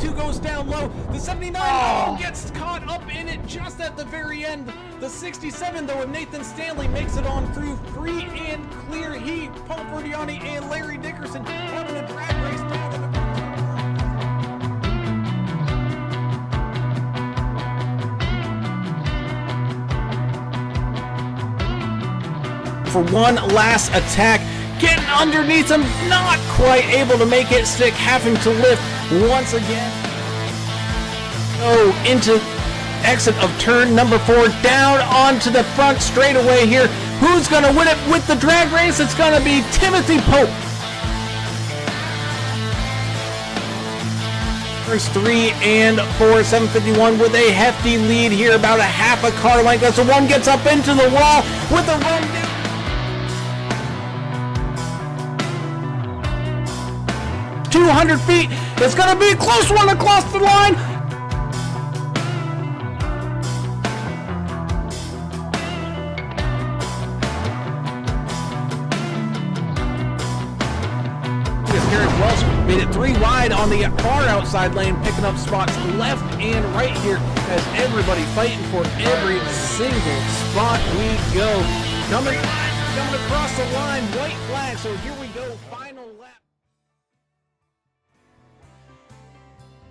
72 goes down low. The 79 gets caught up in it just at the very end. The 67 though of Nathan Stanley makes it on through free and clear. He, Paul Verdiani, and Larry Dickerson having a drag race down to the for one last attack, getting underneath him, not quite able to make it stick, having to lift once again. Oh, into exit of turn number 4, down onto the front straightaway here. Who's going to win it with the drag race? It's going to be Timothy Pope. First 3 and 4, 751 with a hefty lead here, about a half a car length as the one gets up into the wall with a run down. 200 feet. It's going to be a close one across the line. Garrett Welsh made it 3 wide on the far outside lane, picking up spots left and right here as everybody fighting for every single spot we go. Number 5 coming across the line, white flag. So here we go, final lap.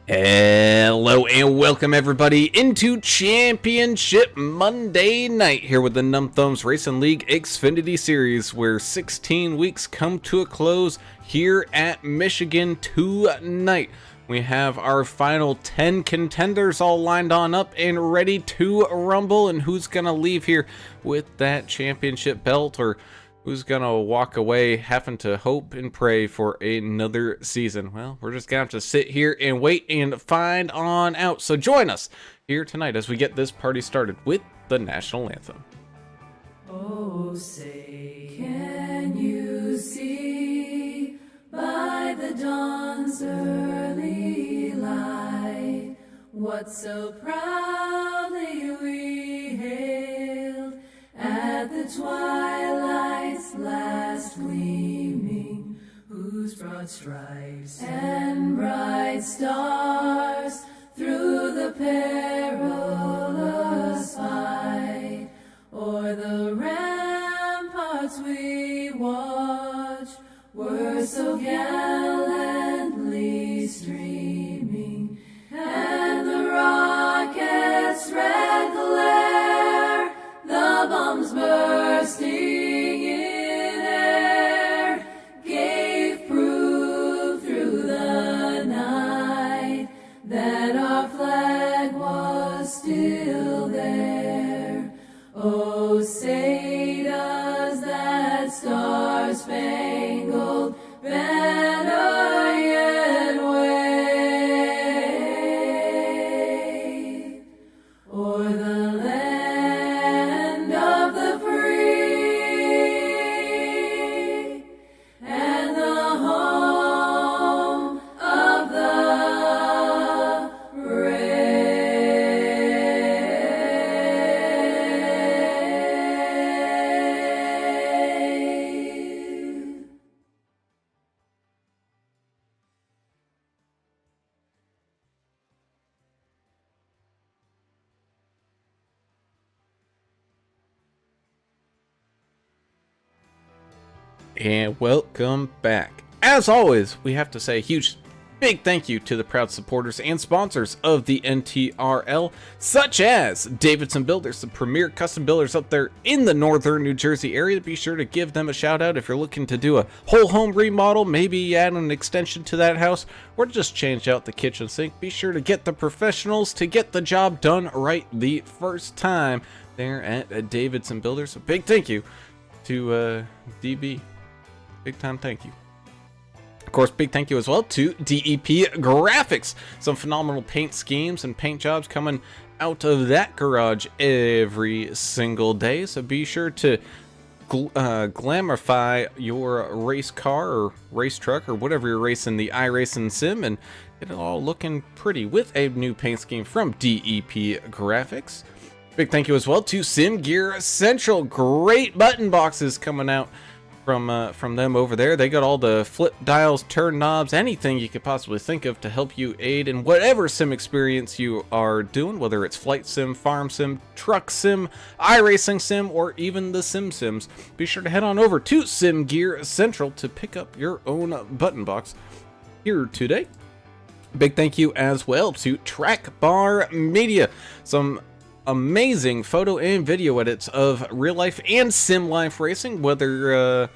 Hello and welcome everybody into Championship Monday night here with the Numb Thumbs Racing League Xfinity Series, where 16 weeks come to a close here at Michigan tonight. We have our final 10 contenders all lined on up and ready to rumble, and who's gonna leave here with that championship belt, or who's gonna walk away having to hope and pray for another season? Well, we're just gonna have to sit here and wait and find on out. So join us here tonight as we get this party started with the national anthem. Oh, say, can you see by the dawn's early light what so proudly we hailed at the twilight's last gleaming, whose broad stripes and bright stars through the perilous fight o'er the ramparts we watched were so gallantly streaming, and the rocket's red glare, the bombs bursting in air, gave proof through the night that our flag was still there. Oh, say does that star-spangled banner yet wave o'er the land of the free and the home of the brave? And welcome back. As always, we have to say a huge, big thank you to the proud supporters and sponsors of the NTRL, such as Davidson Builders, the premier custom builders up there in the northern New Jersey area. Be sure to give them a shout out if you're looking to do a whole home remodel, maybe add an extension to that house, or just change out the kitchen sink. Be sure to get the professionals to get the job done right the first time there at Davidson Builders. A big thank you to DB. Big time thank you. Of course, big thank you as well to DEP Graphics. Some phenomenal paint schemes and paint jobs coming out of that garage every single day. So be sure to glamify your race car or race truck or whatever you're racing the iRacing sim and get it all looking pretty with a new paint scheme from DEP Graphics. Big thank you as well to Sim Gear Central. Great button boxes coming out from them over there. They got all the flip dials, turn knobs, anything you could possibly think of to help you aid in whatever sim experience you are doing, whether it's flight sim, farm sim, truck sim, iRacing sim, or even the Sims. Be sure to head on over to Sim Gear Central to pick up your own button box here today. Big thank you as well to Track Bar Media. Some amazing photo and video edits of real life and sim life racing, whether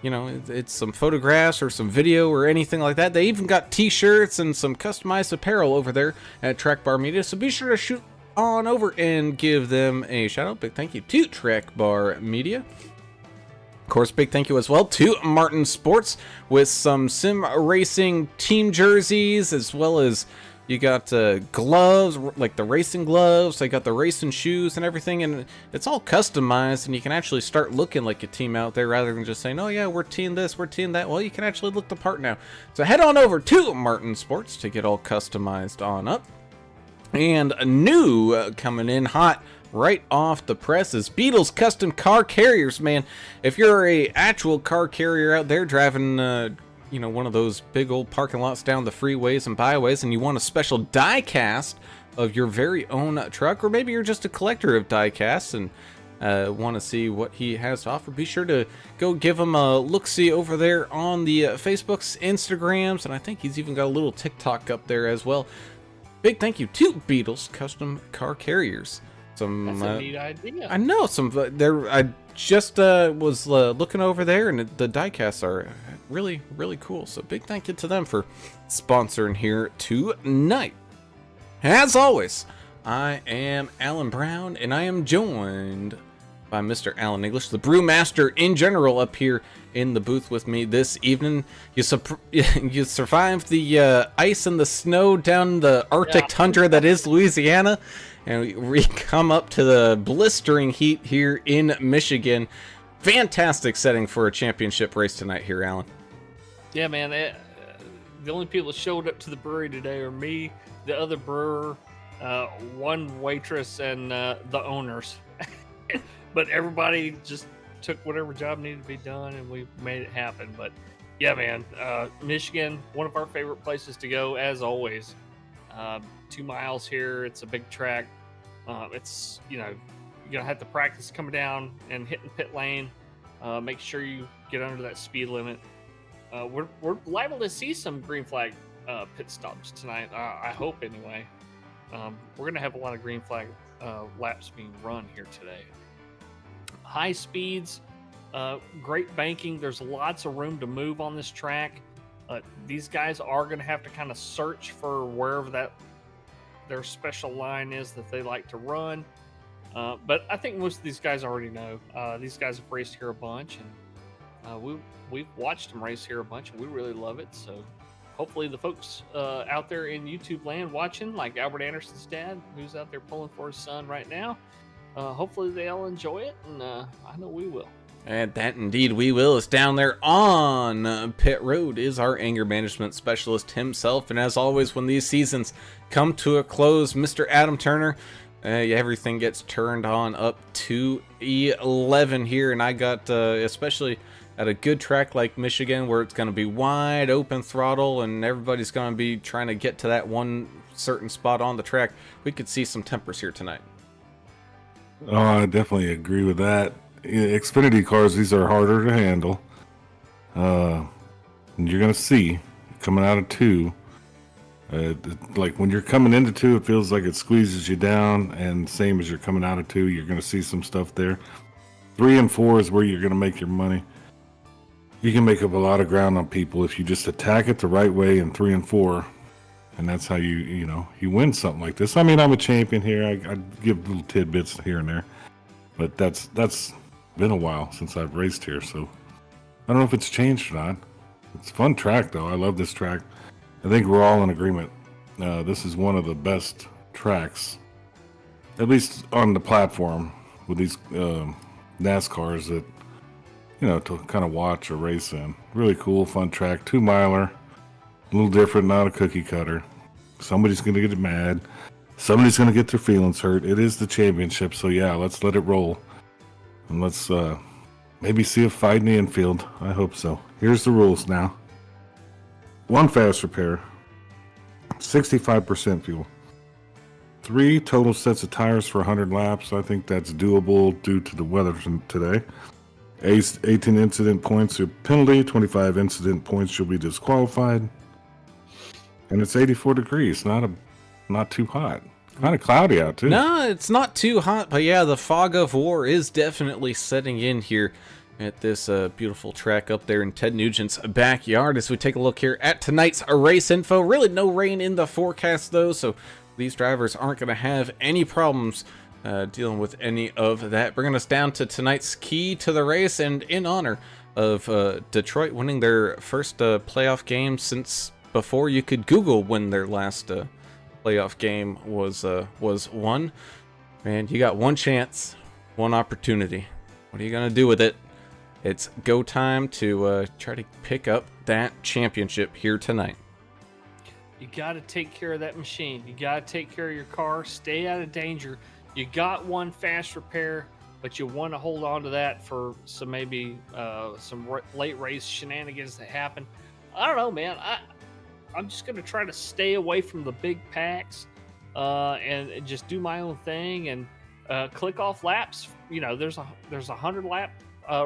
it's some photographs or some video or anything like that. They even got t-shirts and some customized apparel over there at Track Bar Media, so be sure to shoot on over and give them a shout out. Big thank you to Track Bar Media. Of course, big thank you as well to Martin Sports with some sim racing team jerseys, as well as you got gloves, like the racing gloves. They got the racing shoes and everything, and it's all customized, and you can actually start looking like a team out there rather than just saying, oh yeah, we're team this, we're team that. Well, you can actually look the part now. So head on over to Martin Sports to get all customized on up. And a new coming in hot right off the press is Beadle's Custom Car Carriers, man. If you're a actual car carrier out there driving one of those big old parking lots down the freeways and byways, and you want a special die cast of your very own truck, or maybe you're just a collector of die casts and want to see what he has to offer, be sure to go give him a look-see over there on the Facebooks, Instagrams, and I think he's even got a little TikTok up there as well. Big thank you to Beadle's Custom Car Carriers. That's a neat idea. I know I just was looking over there, and the diecasts are really, really cool. So big thank you to them for sponsoring here tonight. As always, I am Alan Brown, and I am joined by Mr. Alan English, the brewmaster in general, up here in the booth with me this evening. You survived the ice and the snow down the Arctic tundra that is Louisiana, and we come up to the blistering heat here in Michigan. Fantastic setting for a championship race tonight here, Alan. Yeah, man. The only people that showed up to the brewery today are me, the other brewer, one waitress, and the owners. But everybody just took whatever job needed to be done, and we made it happen. But yeah, man, Michigan, one of our favorite places to go, as always. 2 miles here. It's a big track. It's, you're gonna have to practice coming down and hitting pit lane. Make sure you get under that speed limit. We're liable to see some green flag pit stops tonight. I hope anyway. We're gonna have a lot of green flag laps being run here today. High speeds, great banking. There's lots of room to move on this track. These guys are going to have to kind of search for wherever their special line is that they like to run. But I think most of these guys already know. These guys have raced here a bunch, and we've watched them race here a bunch, and we really love it. So hopefully the folks out there in YouTube land watching, like Albert Anderson's dad, who's out there pulling for his son right now, hopefully they'll enjoy it, and I know we will. And that indeed we will. It's down there on pit road is our anger management specialist himself. And as always, when these seasons come to a close, Mr. Adam Turner, everything gets turned on up to 11 here. And I got, especially at a good track like Michigan, where it's going to be wide open throttle and everybody's going to be trying to get to that one certain spot on the track, we could see some tempers here tonight. Oh, I definitely agree with that. Xfinity cars, these are harder to handle. And you're going to see coming out of 2. Like when you're coming into 2, it feels like it squeezes you down. And same as you're coming out of 2, you're going to see some stuff there. 3 and 4 is where you're going to make your money. You can make up a lot of ground on people if you just attack it the right way in 3 and 4. And that's how you win something like this. I mean, I'm a champion here. I give little tidbits here and there. But that's been a while since I've raced here, so I don't know if it's changed or not. It's a fun track, though. I love this track. I think we're all in agreement. This is one of the best tracks, at least on the platform, with these NASCARs that, to kind of watch or race in. Really cool, fun track. 2 miler. A little different, not a cookie cutter. Somebody's going to get mad. Somebody's going to get their feelings hurt. It is the championship, so yeah, let's let it roll. And let's maybe see a fight in the infield. I hope so. Here's the rules now. 1 fast repair, 65% fuel. 3 total sets of tires for 100 laps. I think that's doable due to the weather today. 18 incident points are penalty. 25 incident points, you'll be disqualified. And it's 84 degrees. Not too hot. Kind of cloudy out too. No, it's not too hot, but yeah, the fog of war is definitely setting in here at this beautiful track up there in Ted Nugent's backyard. As we take a look here at tonight's race info, really no rain in the forecast though, so these drivers aren't going to have any problems dealing with any of that. Bringing us down to tonight's key to the race, and in honor of Detroit winning their first playoff game since before you could Google when their last playoff game was won. Man, you got one chance, one opportunity. What are you gonna do with it? It's go time to try to pick up that championship here tonight. You got to take care of that machine. You got to take care of your car. Stay out of danger. You got 1 fast repair, but you want to hold on to that for some maybe some late race shenanigans that happen. I don't know, man. I'm just going to try to stay away from the big packs and just do my own thing and click off laps. You know, there's a 100 lap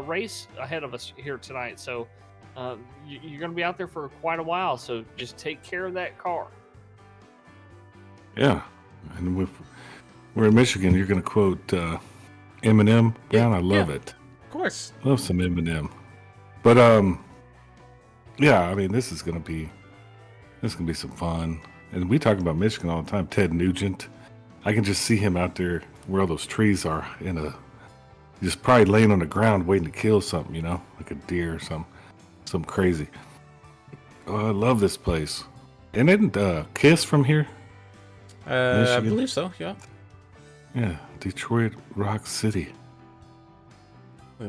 race ahead of us here tonight, so you're going to be out there for quite a while. So just take care of that car. Yeah, and if we're in Michigan, you're going to quote Eminem. Brown, I love it. Of course, love some Eminem. But yeah, I mean, this is going to be some fun. And we talk about Michigan all the time. Ted Nugent, I can just see him out there where all those trees are, just probably laying on the ground waiting to kill something, you know, like a deer or something crazy. Oh, I love this place. And isn't Kiss from here? I believe so. Yeah. Yeah, Detroit Rock City.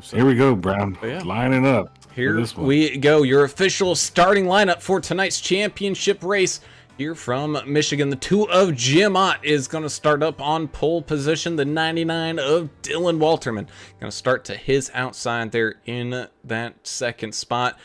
So. Here we go, Brown. Yeah. Lining up. Here we go. Your official starting lineup for tonight's championship race here from Michigan. The 2 of Jim Ott is going to start up on pole position. The 99 of Dylan Walterman going to start to his outside there in that second spot.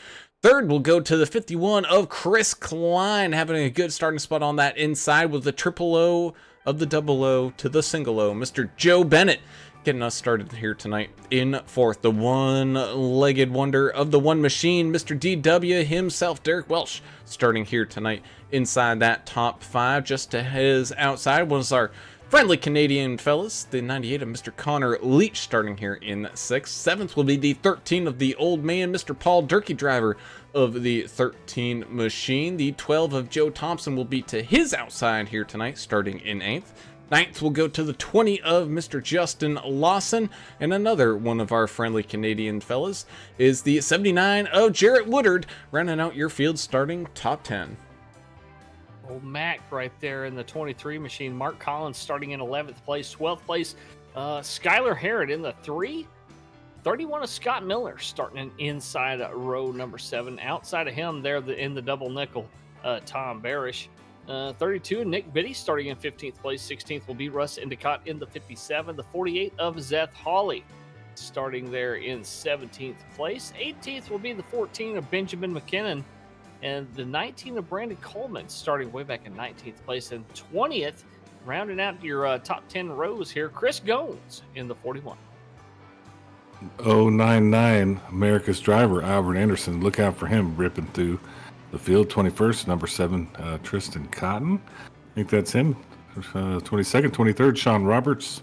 Third will go to the 51 of Chris Klein, having a good starting spot on that inside with the triple O of the double O to the single O. Mr. Joe Bennett getting us started here tonight in fourth. The one-legged wonder of the one machine, Mr. DW himself, Derek Welsh, starting here tonight inside that top 5. Just to his outside was our friendly Canadian fellas, the 98 of Mr. Connor Leach, starting here in 6th. 7th will be the 13 of the old man, Mr. Paul Durkee, driver of the 13 machine. The 12 of Joe Thompson will be to his outside here tonight, starting in 8th. 9th will go to the 20 of Mr. Justin Lawson, and another one of our friendly Canadian fellas is the 79 of Jarrett Woodard, rounding out your field starting top 10. Old Mac right there in the 23 machine. Mark Collins starting in 11th place. 12th place, Skylar Harrod in the 3. 31 of Scott Miller starting inside row number 7. Outside of him there in the double nickel, Tom Barish. 32, Nick Biddy starting in 15th place. 16th will be Russ Endicott in the 57. The 48 of Zeth Hawley starting there in 17th place. 18th will be the 14 of Benjamin McKinnon. And the 19 of Brandon Coleman starting way back in 19th place. And 20th, rounding out your top 10 rows here, Chris Goins in the 41. 099, America's driver, Albert Anderson. Look out for him ripping through the field. 21st, number 7, Tristan Cotton. I think that's him. 22nd, 23rd, Sean Roberts.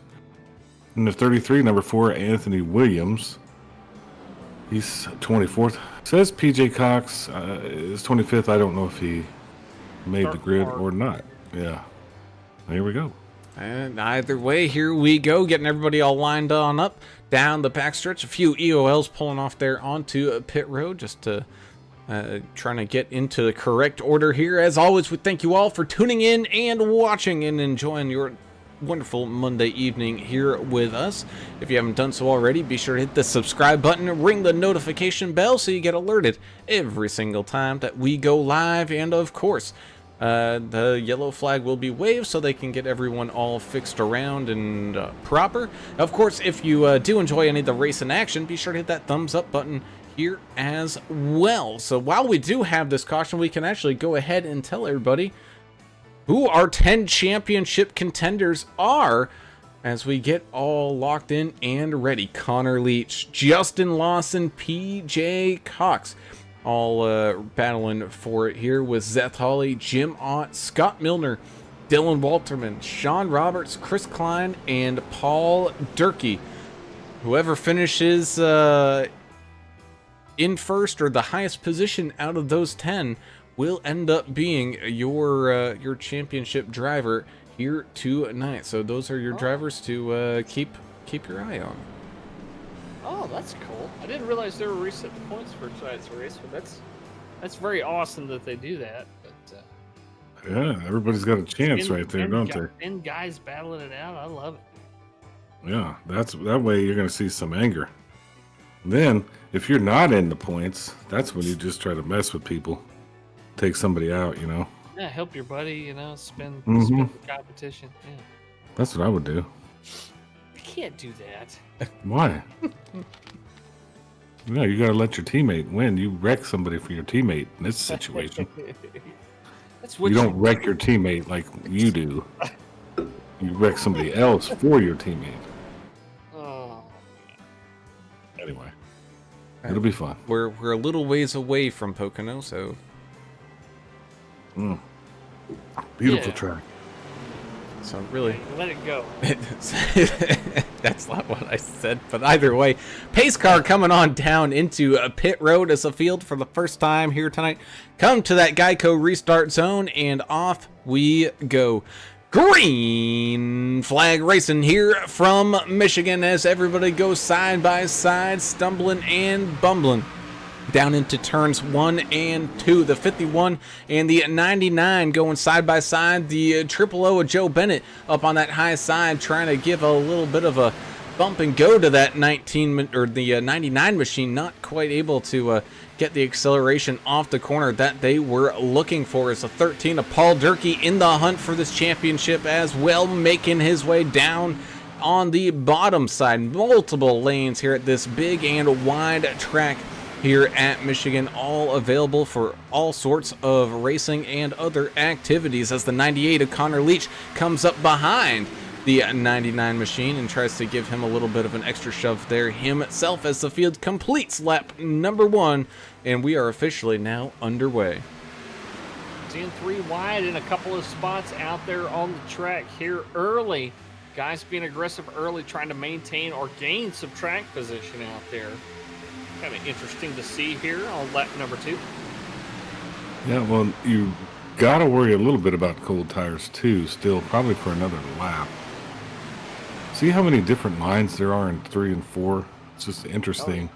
And the 33, number 4, Anthony Williams. He's 24th. Says PJ Cox is 25th. I don't know if he made the grid or not. Yeah. Here we go. And either way, here we go, getting everybody all lined on up down the backstretch. A few EOLs pulling off there onto pit road, just to trying to get into the correct order here. As always, we thank you all for tuning in and watching and enjoying your wonderful Monday evening here with us. If you haven't done so already, be sure to hit the subscribe button and ring the notification bell so you get alerted every single time that we go live. And of course, the yellow flag will be waved so they can get everyone all fixed around and proper. Of course, if you do enjoy any of the race in action, be sure to hit that thumbs up button here as well. So while we do have this caution, we can actually go ahead and tell everybody who our 10 championship contenders are as we get all locked in and ready. Connor Leach, Justin Lawson, PJ Cox, all battling for it here with Zeth Hawley, Jim Ott, Scott Milner, Dylan Walterman, Sean Roberts, Chris Klein, and Paul Durkee. Whoever finishes in first or the highest position out of those 10 will end up being your championship driver here tonight. So those are your drivers to keep your eye on. Oh, that's cool. I didn't realize they were reset the points for tonight's race, but that's very awesome that they do that. But yeah, everybody's got a chance right there, don't they? And guys battling it out. I love it. Yeah, that way you're going to see some anger. Then, if you're not in the points, that's when you just try to mess with people, take somebody out, you know. Yeah, help your buddy, spin the competition. Yeah. That's what I would do. You can't do that. Why? No, you got to let your teammate win. You wreck somebody for your teammate in this situation. That's what you don't wreck your teammate like you do. You wreck somebody else for your teammate. Oh. Anyway, it'll be fun. We're a little ways away from Pocono, so beautiful track. So really, let it go. That's not what I said, but either way, pace car coming on down into a pit road as a field for the first time here tonight. Come to that Geico restart zone, and off we go. Green flag racing here from Michigan as everybody goes side by side, stumbling and bumbling down into turns 1 and 2. The 51 and the 99 going side by side. The triple O of Joe Bennett up on that high side, trying to give a little bit of a bump and go to that 19 or the 99 machine, not quite able to get the acceleration off the corner that they were looking for. As a 13 of Paul Durkee in the hunt for this championship as well, making his way down on the bottom side. Multiple lanes here at this big and wide track here at Michigan, all available for all sorts of racing and other activities, as the 98 of Connor Leach comes up behind the 99 machine and tries to give him a little bit of an extra shove there himself as the field completes lap number 1, and we are officially now underway. Seeing 3 wide in a couple of spots out there on the track here early. Guys being aggressive early, trying to maintain or gain some track position out there. Kind of interesting to see here on lap number 2. Yeah, well, you got to worry a little bit about cold tires too, still, probably for another lap. See how many different lines there are in 3 and 4? It's just interesting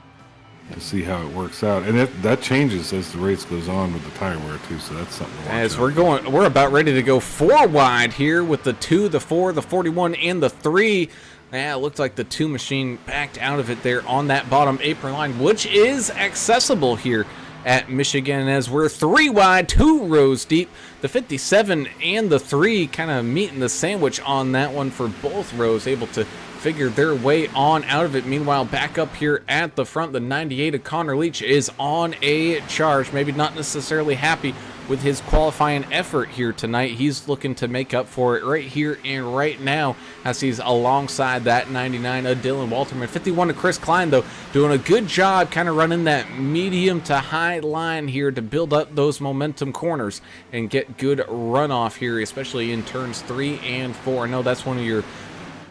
to see how it works out. And that changes as the race goes on with the tire wear too, so that's something to watch As out. we're about ready to go 4 wide here with the 2, the 4, the 41, and the 3. Yeah, it looked like the 2 machine backed out of it there on that bottom apron line, which is accessible here at Michigan as we're 3 wide, 2 rows deep. The 57 and the 3 kind of meeting the sandwich on that one for both rows, able to figure their way on out of it. Meanwhile, back up here at the front, the 98 of Connor Leach is on a charge. Maybe not necessarily happy with his qualifying effort here tonight. He's looking to make up for it right here and right now as he's alongside that 99 of Dylan Walterman. 51 of Chris Klein, though, doing a good job kind of running that medium to high line here to build up those momentum corners and get good runoff here, especially in turns 3 and 4. I know that's one of your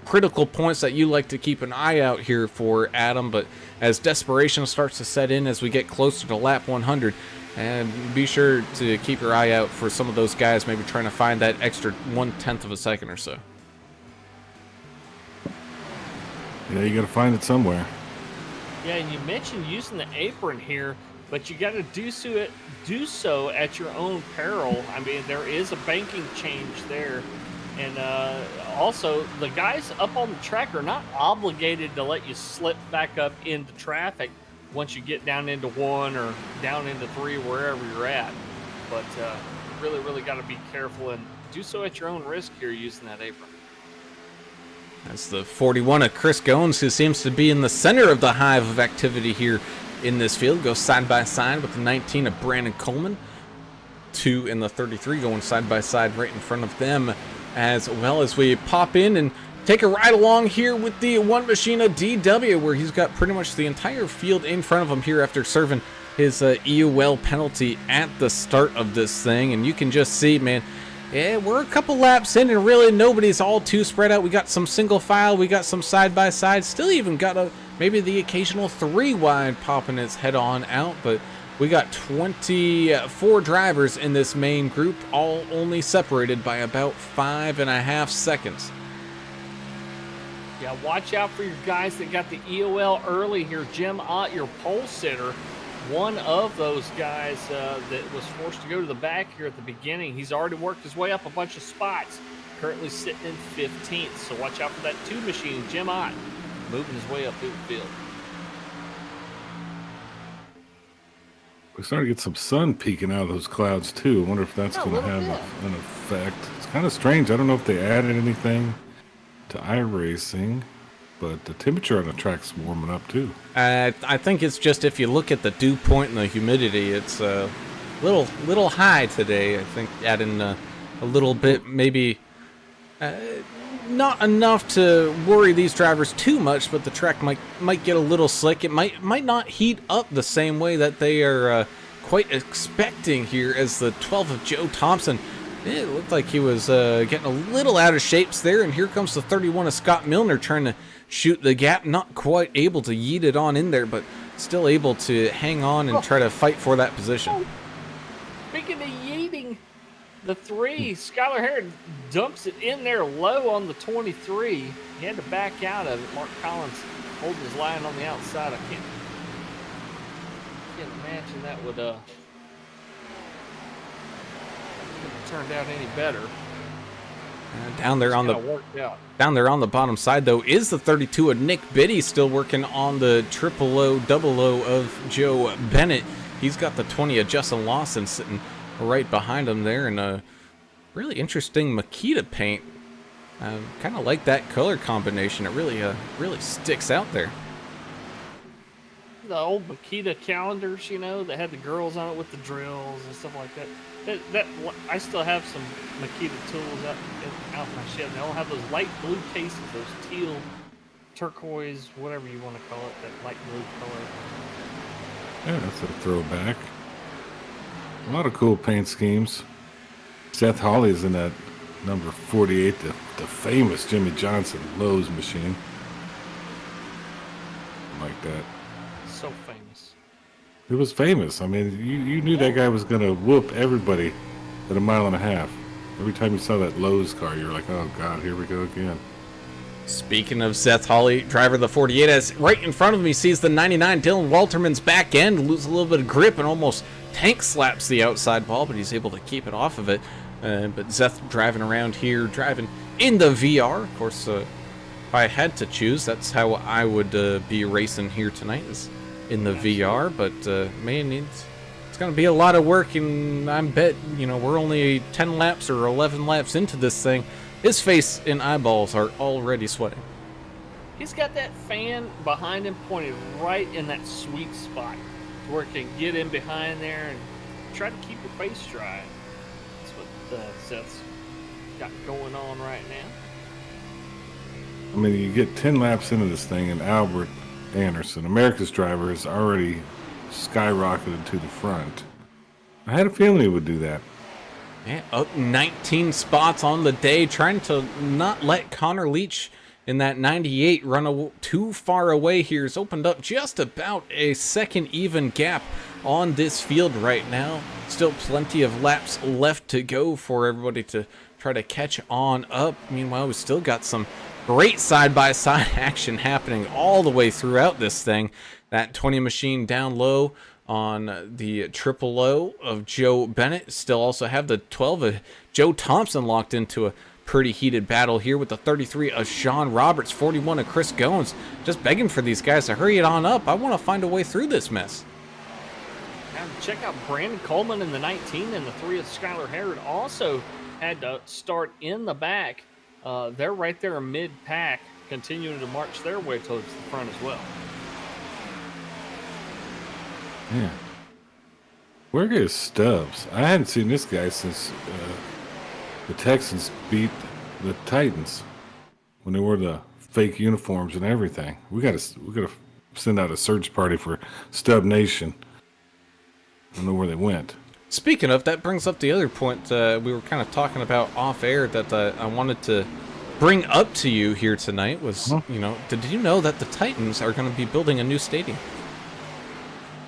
critical points that you like to keep an eye out here for, Adam, but as desperation starts to set in as we get closer to lap 100, and be sure to keep your eye out for some of those guys maybe trying to find that extra 1/10 of a second or so. Yeah, you got to find it somewhere. Yeah, and you mentioned using the apron here, but you got to do so at your own peril. I mean, there is a banking change there. And also, the guys up on the track are not obligated to let you slip back up into traffic once you get down into 1 or down into 3, wherever you're at. But really, really got to be careful and do so at your own risk here using that apron. That's the 41 of Chris Goins, who seems to be in the center of the hive of activity here in this field. Goes side by side with the 19 of Brandon Coleman. 2 in the 33 going side by side right in front of them, as well as we pop in and take a ride along here with the one machine of DW, where he's got pretty much the entire field in front of him here after serving his EUL penalty at the start of this thing. And you can just see, man, yeah, we're a couple laps in and really nobody's all too spread out. We got some single file, we got some side by side, still even got maybe the occasional 3 wide popping its head on out, but we got 24 drivers in this main group, all only separated by about 5.5 seconds. Yeah, watch out for your guys that got the EOL early here. Jim Ott, your pole sitter, one of those guys that was forced to go to the back here at the beginning. He's already worked his way up a bunch of spots, currently sitting in 15th. So watch out for that 2 machine, Jim Ott, moving his way up through the field. We're starting to get some sun peeking out of those clouds too. I wonder if that's going to have an effect. It's kind of strange. I don't know if they added anything to iRacing, but the temperature on the track's warming up too. I think it's just if you look at the dew point and the humidity, it's a little high today. I think adding a little bit, maybe not enough to worry these drivers too much, but the track might get a little slick. It might not heat up the same way that they are quite expecting here, as the 12 of Joe Thompson, it looked like he was getting a little out of shapes there, and here comes the 31 of Scott Milner trying to shoot the gap. Not quite able to yeet it on in there, but still able to hang on and try to fight for that position. Speaking of yeeting, the 3, Skylar Harrod dumps it in there low on the 23. He had to back out of it. Mark Collins holding his line on the outside. I can't imagine that would have turned out any better. Down there on the bottom side though is the 32 of Nick Biddy, still working on the triple O double O of Joe Bennett. He's got the 20 of Justin Lawson sitting right behind him there, and a really interesting Makita paint. Kind of like that color combination. It really sticks out there. The old Makita calendars, you know, that had the girls on it with the drills and stuff like that. That I still have some Makita tools out in my shed. They all have those light blue cases, those teal, turquoise, whatever you want to call it, that light blue color. Yeah, that's a throwback. A lot of cool paint schemes. Seth Hawley's in that number 48, the famous Jimmy Johnson Lowe's machine. Like that. So famous. It was famous. I mean, you knew that guy was going to whoop everybody at a mile and a half. Every time you saw that Lowe's car, you were like, oh, God, here we go again. Speaking of Seth Hawley, driver of the 48, as right in front of him he sees the 99 Dylan Walterman's back end, lose a little bit of grip and almost tank slaps the outside ball, but he's able to keep it off of it. But Seth driving around here, driving in the VR. Of course, if I had to choose, that's how I would be racing here tonight, is in the VR. But man, it's going to be a lot of work, and I bet, we're only 10 laps or 11 laps into this thing. His face and eyeballs are already sweating. He's got that fan behind him pointed right in that sweet spot where it can get in behind there and try to keep your face dry. That's what Seth's got going on right now. I mean, you get 10 laps into this thing, and Albert Anderson, America's driver, has already skyrocketed to the front. I had a feeling he would do that. Yeah, up 19 spots on the day, trying to not let Connor Leach in that 98 run too far away here. Has opened up just about a second even gap on this field right now. Still plenty of laps left to go for everybody to try to catch on up. Meanwhile, we still got some great side-by-side action happening all the way throughout this thing. That 20 machine down low on the triple O of Joe Bennett. Still also have the 12 of Joe Thompson locked into a pretty heated battle here with the 33 of Sean Roberts, 41 of Chris Goins. Just begging for these guys to hurry it on up. I want to find a way through this mess. Check out Brandon Coleman in the 19 and the 3 of Skylar Harrod also had to start in the back. They're right there mid-pack, continuing to march their way towards the front as well. Yeah. Where is Stubbs? I hadn't seen this guy since the Texans beat the Titans when they wore the fake uniforms and everything. We gotta send out a search party for Stubb Nation. I don't know where they went. Speaking of, that brings up the other point we were kind of talking about off air that I wanted to bring up to you here tonight was, did you know that the Titans are going to be building a new stadium?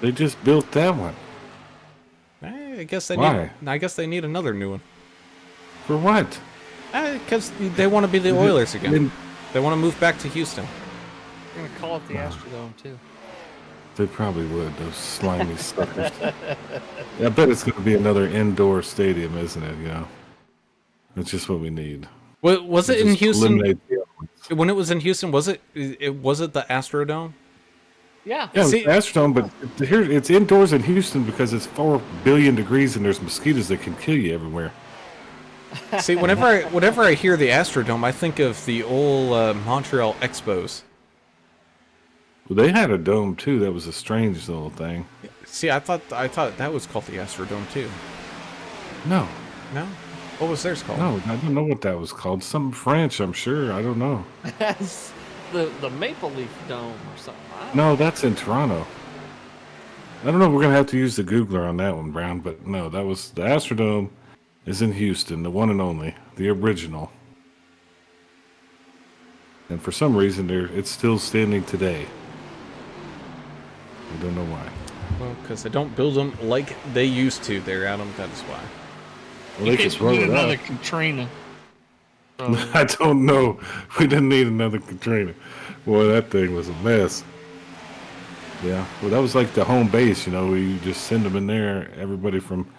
They just built that one. I guess they Why? need another new one. For what? Because they want to be the Oilers again. They want to move back to Houston. We're going to call it the Astrodome, too. They probably would, those slimy suckers. I bet it's going to be another indoor stadium, isn't it? It's just what we need. Was it in Houston? When it was in Houston, was it the Astrodome? Yeah. Yeah, it's the Astrodome, but here it's indoors in Houston because it's 4 billion degrees and there's mosquitoes that can kill you everywhere. See, whenever I hear the Astrodome, I think of the old Montreal Expos. Well, they had a dome too. That was a strange little thing. See, I thought that was called the Astrodome too. No. What was theirs called? No, I don't know what that was called. Some French, I'm sure. I don't know. That's the Maple Leaf Dome or something. No, that's in Toronto. I don't know. We're gonna have to use the Googler on that one, Brown. But no, that was the Astrodome. Is in Houston, the one and only, the original. And for some reason, it's still standing today. I don't know why. Well, because they don't build them like they used to there, Adam. That is why. Well, In case we need another Katrina. I don't know. We didn't need another Katrina. Boy, that thing was a mess. Yeah. Well, that was like the home base, where you just send them in there, everybody from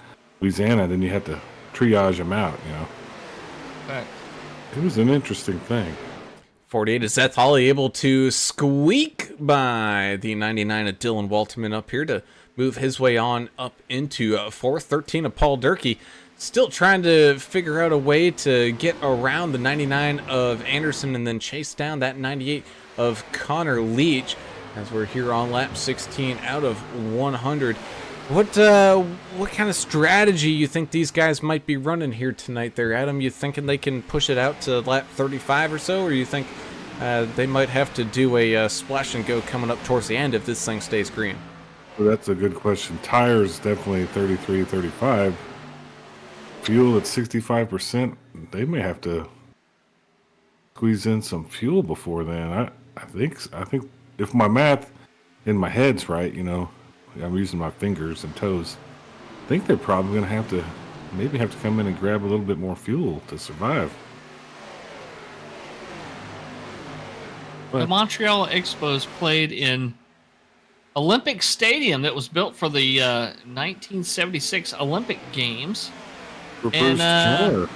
Louisiana, then you have to triage them out, Right. It was an interesting thing. 48 is Seth Hawley able to squeak by the 99 of Dylan Walterman up here to move his way on up into 4th. 13 of Paul Durkee. Still trying to figure out a way to get around the 99 of Anderson and then chase down that 98 of Connor Leach as we're here on lap 16 out of 100. What kind of strategy you think these guys might be running here tonight there, Adam? You thinking they can push it out to lap 35 or so, or you think they might have to do a splash and go coming up towards the end if this thing stays green? Well, that's a good question. Tires definitely 33, 35. Fuel at 65%. They may have to squeeze in some fuel before then. I think if my math in my head's right, I'm using my fingers and toes. I think they're probably going to have to come in and grab a little bit more fuel to survive. The Montreal Expos played in Olympic Stadium that was built for the 1976 Olympic Games. Reverse Keller.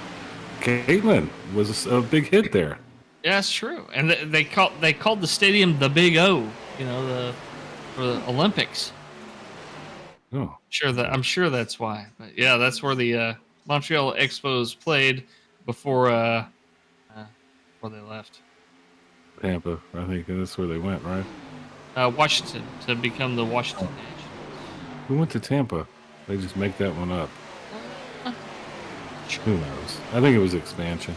Caitlin was a big hit there. Yeah, that's true. And they called the stadium the Big O, for the Olympics. Oh. I'm sure that's why. But yeah, that's where the Montreal Expos played before they left. Tampa, I think that's where they went, right? Washington to become the Washington Nationals. Who went to Tampa? They just make that one up. Who knows? I think it was expansion.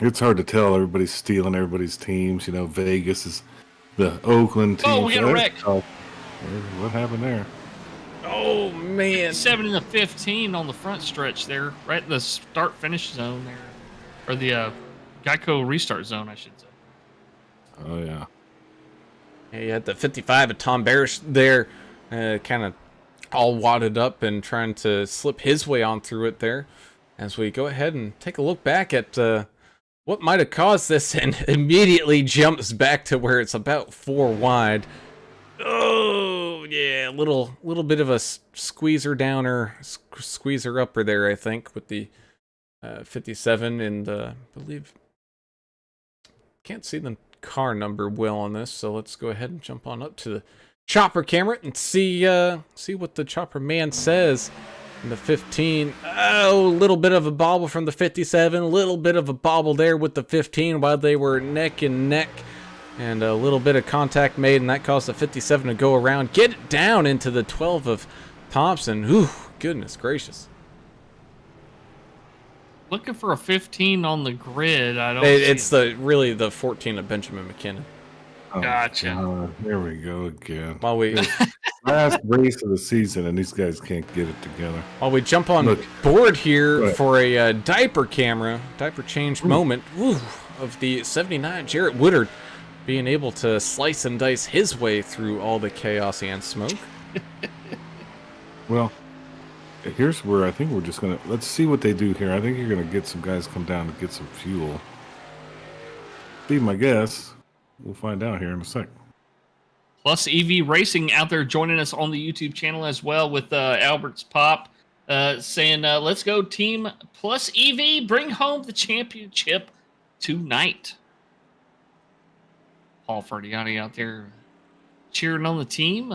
It's hard to tell. Everybody's stealing everybody's teams. Vegas is the Oakland team. Oh, we got a wreck. What happened there? Oh, man. 7 and 15 on the front stretch there, right in the start-finish zone there. Or the Geico restart zone, I should say. Oh, yeah. You had the 55 of Tom Barish there, kind of all wadded up and trying to slip his way on through it there. As we go ahead and take a look back at what might have caused this, and immediately jumps back to where it's about 4 wide. Oh, yeah, a little bit of a squeezer downer, squeezer upper there, I think, with the 57, and I believe, can't see the car number well on this, so let's go ahead and jump on up to the chopper camera and see what the chopper man says. In the 15, a little bit of a bobble from the 57, a little bit of a bobble there with the 15 while they were neck and neck, and a little bit of contact made, and that caused the 57 to go around, get it down into the 12 of Thompson. Ooh, goodness gracious. Looking for a 15 on the grid. I don't. It's really the 14 of Benjamin McKinnon. Oh, Gotcha. There we go again. While we Last race of the season, and these guys can't get it together. While we jump on board here for a diaper change moment of the 79, Jarrett Woodard being able to slice and dice his way through all the chaos and smoke. Well, here's where I think we're just going to... Let's see what they do here. I think you're going to get some guys come down to get some fuel. Be my guess. We'll find out here in a sec. Plus EV Racing out there joining us on the YouTube channel as well with Albert's Pop saying, let's go team Plus EV, bring home the championship tonight. Paul Ferdiani out there cheering on the team.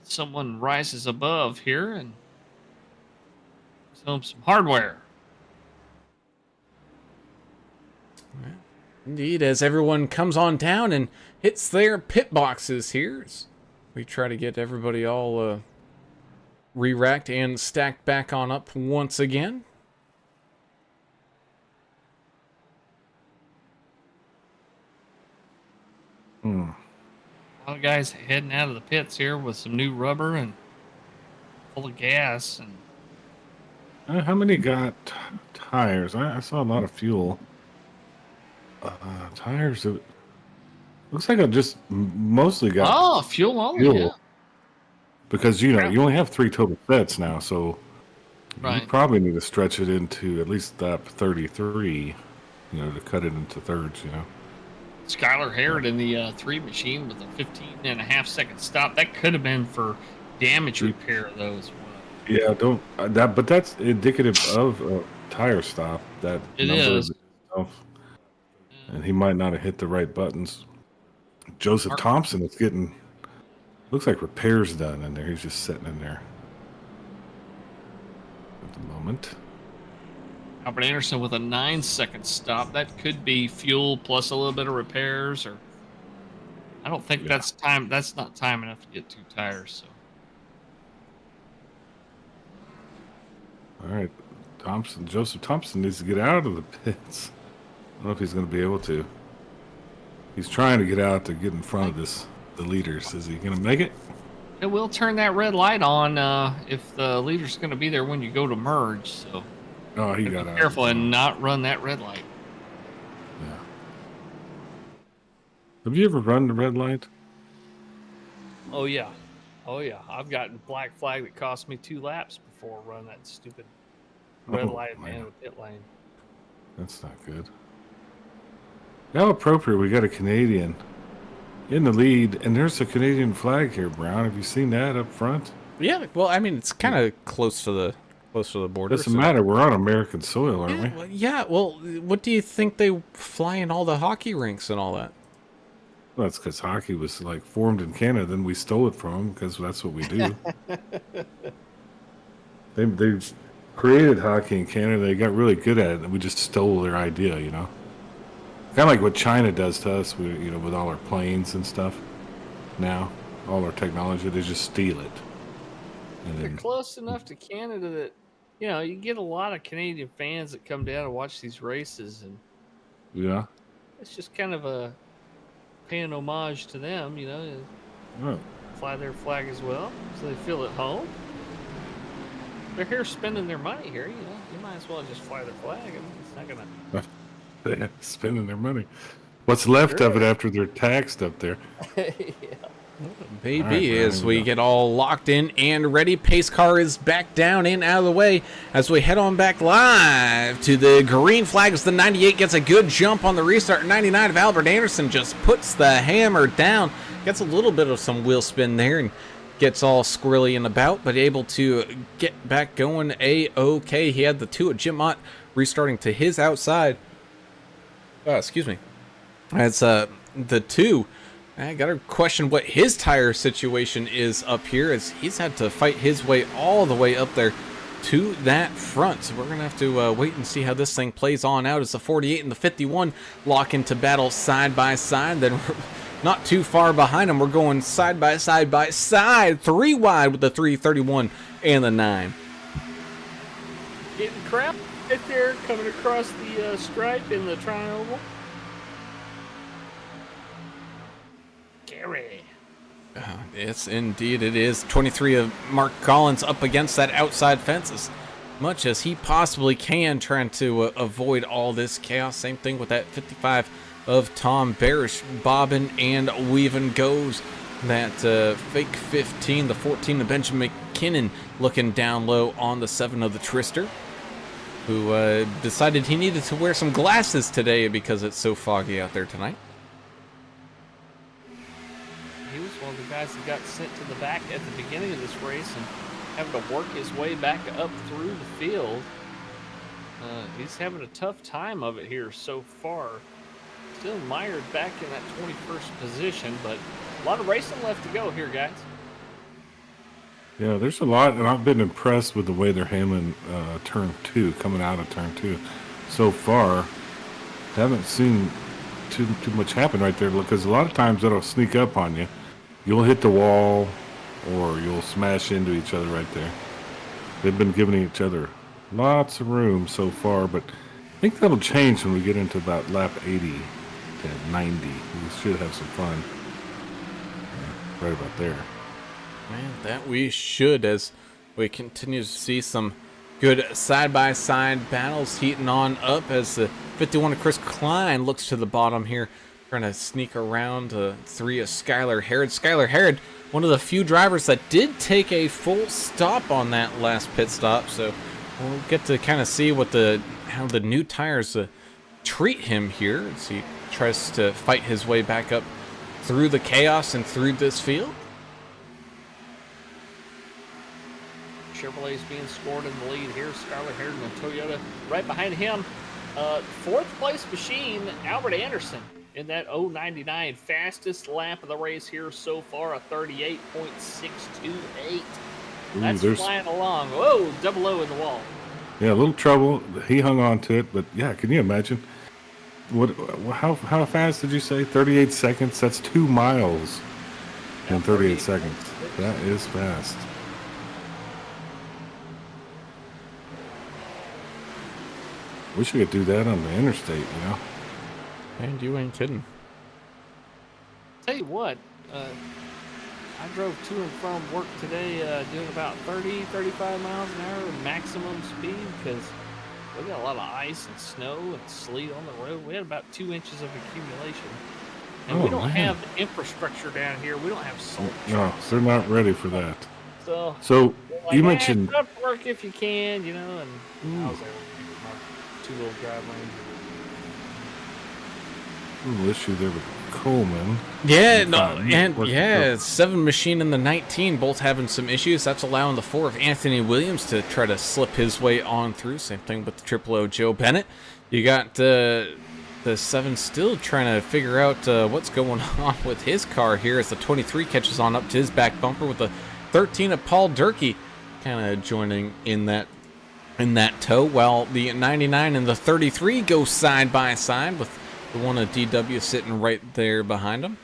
Someone rises above here and some hardware. Indeed, as everyone comes on down and hits their pit boxes here, we try to get everybody all re-racked and stacked back on up once again. A lot of guys heading out of the pits here with some new rubber and full of gas. And How many got tires? I saw a lot of fuel. Tires. Looks like I just mostly got fuel only. fuel. Yeah. Because, you only have 3 total sets now, so Right. you probably need to stretch it into at least that 33, to cut it into thirds, Skylar Harrod in the 3 machine with a 15.5-second stop. That could have been for damage repair of those. Yeah, but that's indicative of a tire stop. That It number is. itself. And he might not have hit the right buttons. Joseph Thompson is getting, looks like repairs done in there. He's just sitting in there at the moment. Albert Anderson with a 9-second stop. That could be fuel plus a little bit of repairs, or I don't think that's time. That's not time enough to get 2 tires. So All right, Joseph Thompson needs to get out of the pits. I don't know if he's going to be able to. He's trying to get out to get in front of the leaders. Is he going to make it? it will turn that red light on if the leader's going to be there when you go to merge. So Oh, he got be out. careful and not run that red light. Yeah. Have you ever run the red light? Oh yeah, I've gotten black flag that cost me 2 laps before I run that stupid red light at the end of the pit lane. That's not good. How appropriate, we got a Canadian in the lead, and there's a Canadian flag here, Brown. Have you seen that up front? Yeah, well, I mean, it's kind of close to the border. Doesn't matter. We're on American soil, aren't we? Well, what do you think they fly in all the hockey rinks and all that? Well, that's because hockey was formed in Canada, then we stole it from them because that's what we do. They created hockey in Canada. They got really good at it, and we just stole their idea. Kind of like what China does to us. With all our planes and stuff. Now, all our technology, they just steal it. And They're close enough to Canada that you get a lot of Canadian fans that come down and watch these races, and yeah. it's just kind of a paying homage to them. Oh. Fly their flag as well, so they feel at home. They're here spending their money here. You might as well just fly their flag. I mean, it's not gonna. They're spending their money. What's left of it after they're taxed up there? Yeah. Baby, All right, as we Brian, get all locked in and ready, pace car is back down and out of the way as we head on back live to the green flag as the 98 gets a good jump on the restart. 99 of Albert Anderson just puts the hammer down, gets a little bit of some wheel spin there and gets all squirrely in the bout, but able to get back going A-OK. He had the 2 of Jim Mott restarting to his outside. Excuse me. As the 2 I gotta question what his tire situation is up here, as he's had to fight his way all the way up there to that front. So we're gonna have to wait and see how this thing plays on out as the 48 and the 51 lock into battle side by side. Then we're not too far behind them. We're going side by side by side, 3 wide with the 331 and the 9. Getting crap right there, coming across the stripe in the tri-oval. Gary. Yes, indeed it is. 23 of Mark Collins up against that outside fence as much as he possibly can, trying to avoid all this chaos. Same thing with that 55 of Tom Barish. Bobbin and weaving goes that fake 15, the 14 of Benjamin McKinnon, looking down low on the 7 of the Trister, who decided he needed to wear some glasses today because it's so foggy out there tonight. He was one of the guys that got sent to the back at the beginning of this race and having to work his way back up through the field. He's having a tough time of it here so far. Still mired back in that 21st position, but a lot of racing left to go here, guys. Yeah, there's a lot, and I've been impressed with the way they're handling turn 2, coming out of turn 2. So far, haven't seen too much happen right there, because a lot of times that'll sneak up on you. You'll hit the wall, or you'll smash into each other right there. They've been giving each other lots of room so far, but I think that'll change when we get into about lap 80 to 90. We should have some fun. Yeah, right about there. Man, that we should, as we continue to see some good side-by-side battles heating on up, as the 51 of Chris Klein looks to the bottom here, trying to sneak around 3 of Skylar Harrod. Skylar Harrod, one of the few drivers that did take a full stop on that last pit stop, so we'll get to kind of see what how the new tires treat him here as he tries to fight his way back up through the chaos and through this field. Chevrolet's being scored in the lead here. Skylar Harrod and Toyota right behind him. 4th place machine, Albert Anderson, in that 0.99. Fastest lap of the race here so far, a 38.628. That's flying along. Whoa, double O in the wall. Yeah, a little trouble. He hung on to it, but yeah, can you imagine? How fast did you say? 38 seconds? That's 2 miles in 38 seconds. That is fast. Wish we could do that on the interstate, you know? And you ain't kidding. Tell you what, I drove to and from work today doing about 30-35 miles an hour maximum speed, because we got a lot of ice and snow and sleet on the road. We had about 2 inches of accumulation. And we don't have the infrastructure down here. We don't have salt No, trucks. they're not ready for that. So like, you mentioned... drive to work if you can, you know, and I was there with my 2-wheel drive Ranger. Little issue there with Coleman. Yeah, no, 7 machine and the 19 both having some issues. That's allowing the 4 of Anthony Williams to try to slip his way on through. Same thing with the 000 Joe Bennett. You got the 7 still trying to figure out what's going on with his car here, as the 23 catches on up to his back bumper, with the 13 of Paul Durkee kind of joining in that tow, while the 99 and the 33 go side by side, with the one of DW sitting right there behind him.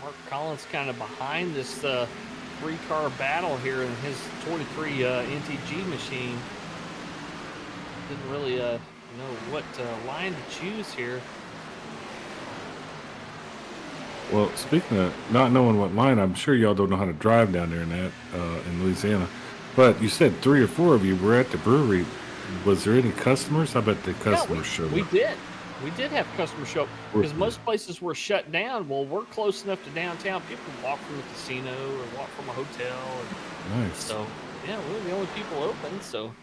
Mark Collins kind of behind this 3-car battle here in his 23 NTG machine. Didn't really know what line to choose here. Well, speaking of not knowing what line, I'm sure y'all don't know how to drive down there in Louisiana. But you said 3 or 4 of you were at the brewery. Was there any customers? I bet the customers showed up. We did. We did have customers show up, because most places were shut down. Well, we're close enough to downtown. People walk from the casino or walk from a hotel. Nice. So, yeah, we were the only people open. So,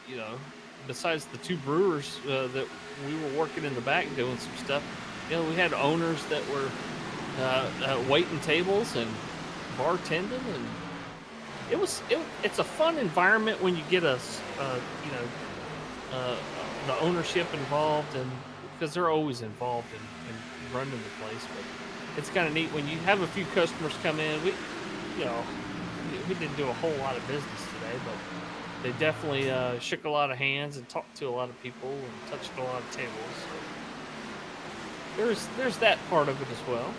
you know, besides the 2 brewers that we were working in the back doing some stuff, you know, we had owners that were waiting tables and bartending, and it's a fun environment when you get the ownership involved, and because they're always involved in running the place. But it's kind of neat when you have a few customers come in. We didn't do a whole lot of business today, but they definitely shook a lot of hands and talked to a lot of people and touched a lot of tables. So there's that part of it as well.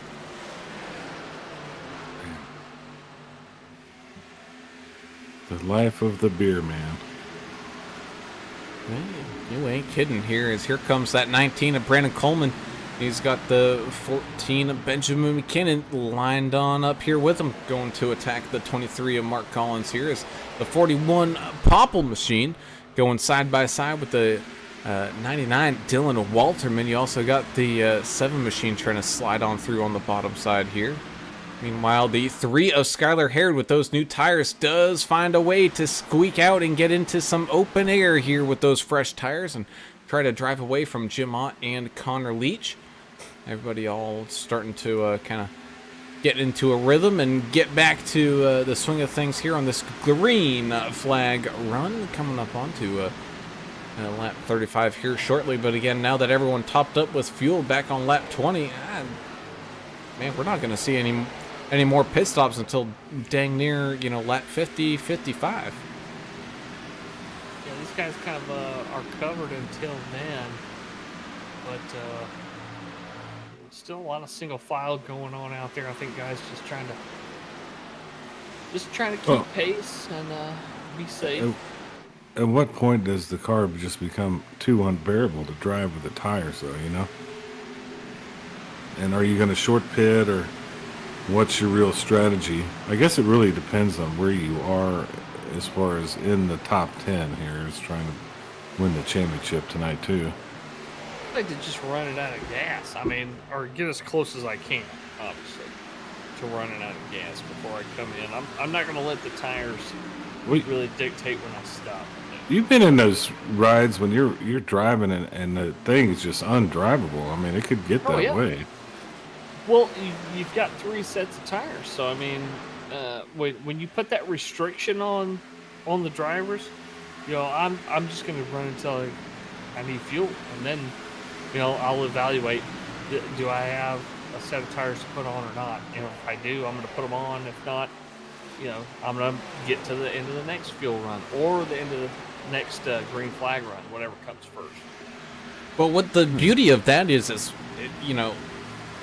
The life of the beer man. You ain't kidding. Here comes that 19 of Brandon Coleman. He's got the 14 of Benjamin McKinnon lined on up here with him, going to attack the 23 of Mark Collins. Here is the 41 Popple machine going side by side with the 99 Dylan Walterman. You also got the 7 machine trying to slide on through on the bottom side here. Meanwhile, the 3 of Skylar Harrod with those new tires does find a way to squeak out and get into some open air here with those fresh tires and try to drive away from Jim Ott and Connor Leach. Everybody all starting to kind of get into a rhythm and get back to the swing of things here on this green flag run. Coming up onto lap 35 here shortly. But again, now that everyone topped up with fuel back on lap 20, man, we're not going to see any more pit stops until dang near, lap 50, 55. Yeah, these guys kind of are covered until then, but still a lot of single file going on out there. I think guys just trying to keep pace and be safe. At what point does the car just become too unbearable to drive with the tires, though, And are you going to short pit, or what's your real strategy? I guess it really depends on where you are as far as in the top 10 here, is trying to win the championship tonight, too. I'd like to just run it out of gas. I mean, or get as close as I can, obviously, to running out of gas before I come in. I'm not going to let the tires really dictate when I stop. You've been in those rides when you're driving and the thing is just undrivable. I mean, it could get that way. Well, you've got 3 sets of tires, so I mean, when you put that restriction on the drivers, I'm just going to run until I need fuel, and then I'll evaluate, do I have a set of tires to put on or not? If I do, I'm going to put them on. If not, I'm going to get to the end of the next fuel run or the end of the next green flag run, whatever comes first. But what the beauty of that is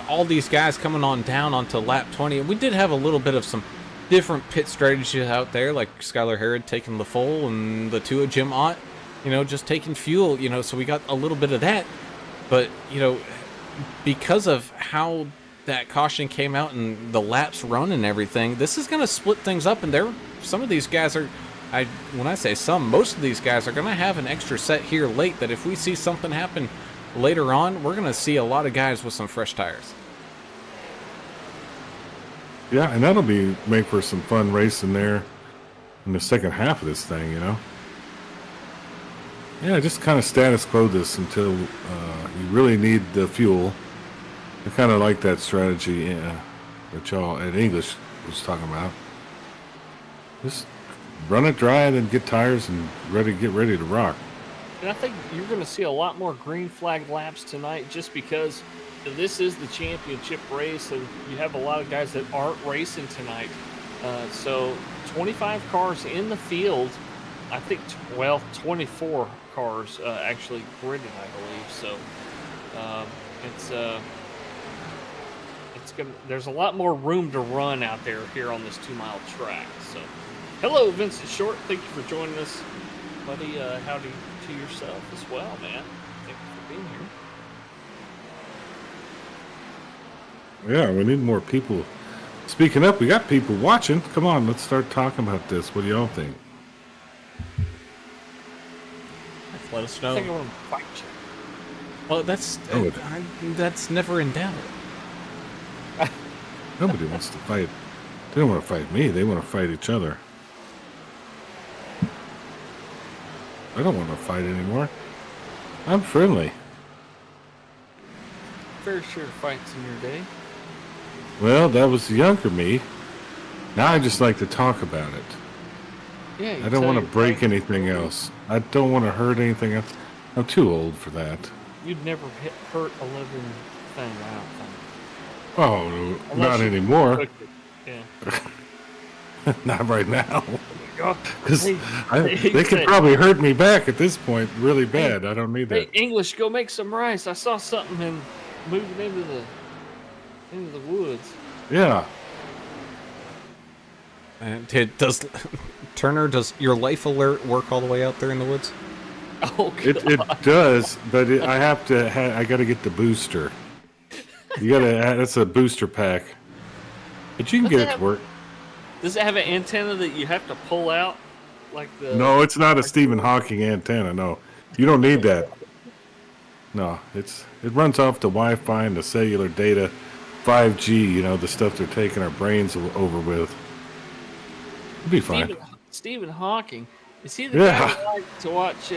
all these guys coming on down onto lap 20. We did have a little bit of some different pit strategies out there, like Skylar Harrod taking the full and the 2 of Jim Ott, just taking fuel, so we got a little bit of that. But, because of how that caution came out and the laps run and everything, this is going to split things up. And some of these guys are, when I say some, most of these guys are going to have an extra set here late, that if we see something happen later on, we're going to see a lot of guys with some fresh tires. Yeah, and that'll make for some fun racing there in the second half of this thing, Yeah, just kind of status quo this until you really need the fuel. I kind of like that strategy that y'all at English was talking about. Just run it dry and then get tires and get ready to rock. And I think you're going to see a lot more green flag laps tonight, just because this is the championship race and you have a lot of guys that aren't racing tonight. So 25 cars in the field. I think 24 cars actually gridded, I believe. So there's a lot more room to run out there here on this 2-mile track. So hello, Vincent Short, thank you for joining us, buddy. Howdy to yourself as well, man. Thank you for being here. Yeah, we need more people. Speaking up, we got people watching. Come on, let's start talking about this. What do y'all think? Let us know. I think I want to fight you. Well, that's never in doubt. Nobody wants to fight. They don't want to fight me. They want to fight each other. I don't want to fight anymore. I'm friendly. Fair share of fights in your day. Well, that was the younger me. Now I just like to talk about it. Yeah, I don't want to break anything else. I don't want to hurt anything else. I'm too old for that. you'd never hurt a living thing. I don't think. Oh, Unless not you anymore. cooked it. Yeah. Not right now. Oh, Because hey, they could hey, probably hurt me back at this point really bad. I don't need hey, that. English, go make some rice. I saw something moving into the woods. Yeah. And does Turner, does your life alert work all the way out there in the woods? Oh, God. It does, but I have to. I got to get the booster. You got to. That's a booster pack. But you can get it to work. Does it have an antenna that you have to pull out? Like the No, it's not a Stephen Hawking antenna. No, you don't need that. No, it runs off the Wi-Fi and the cellular data, 5G. You know, the stuff they're taking our brains over with. It'll be fine. Stephen Hawking. Is he the Yeah. guy that likes to watch?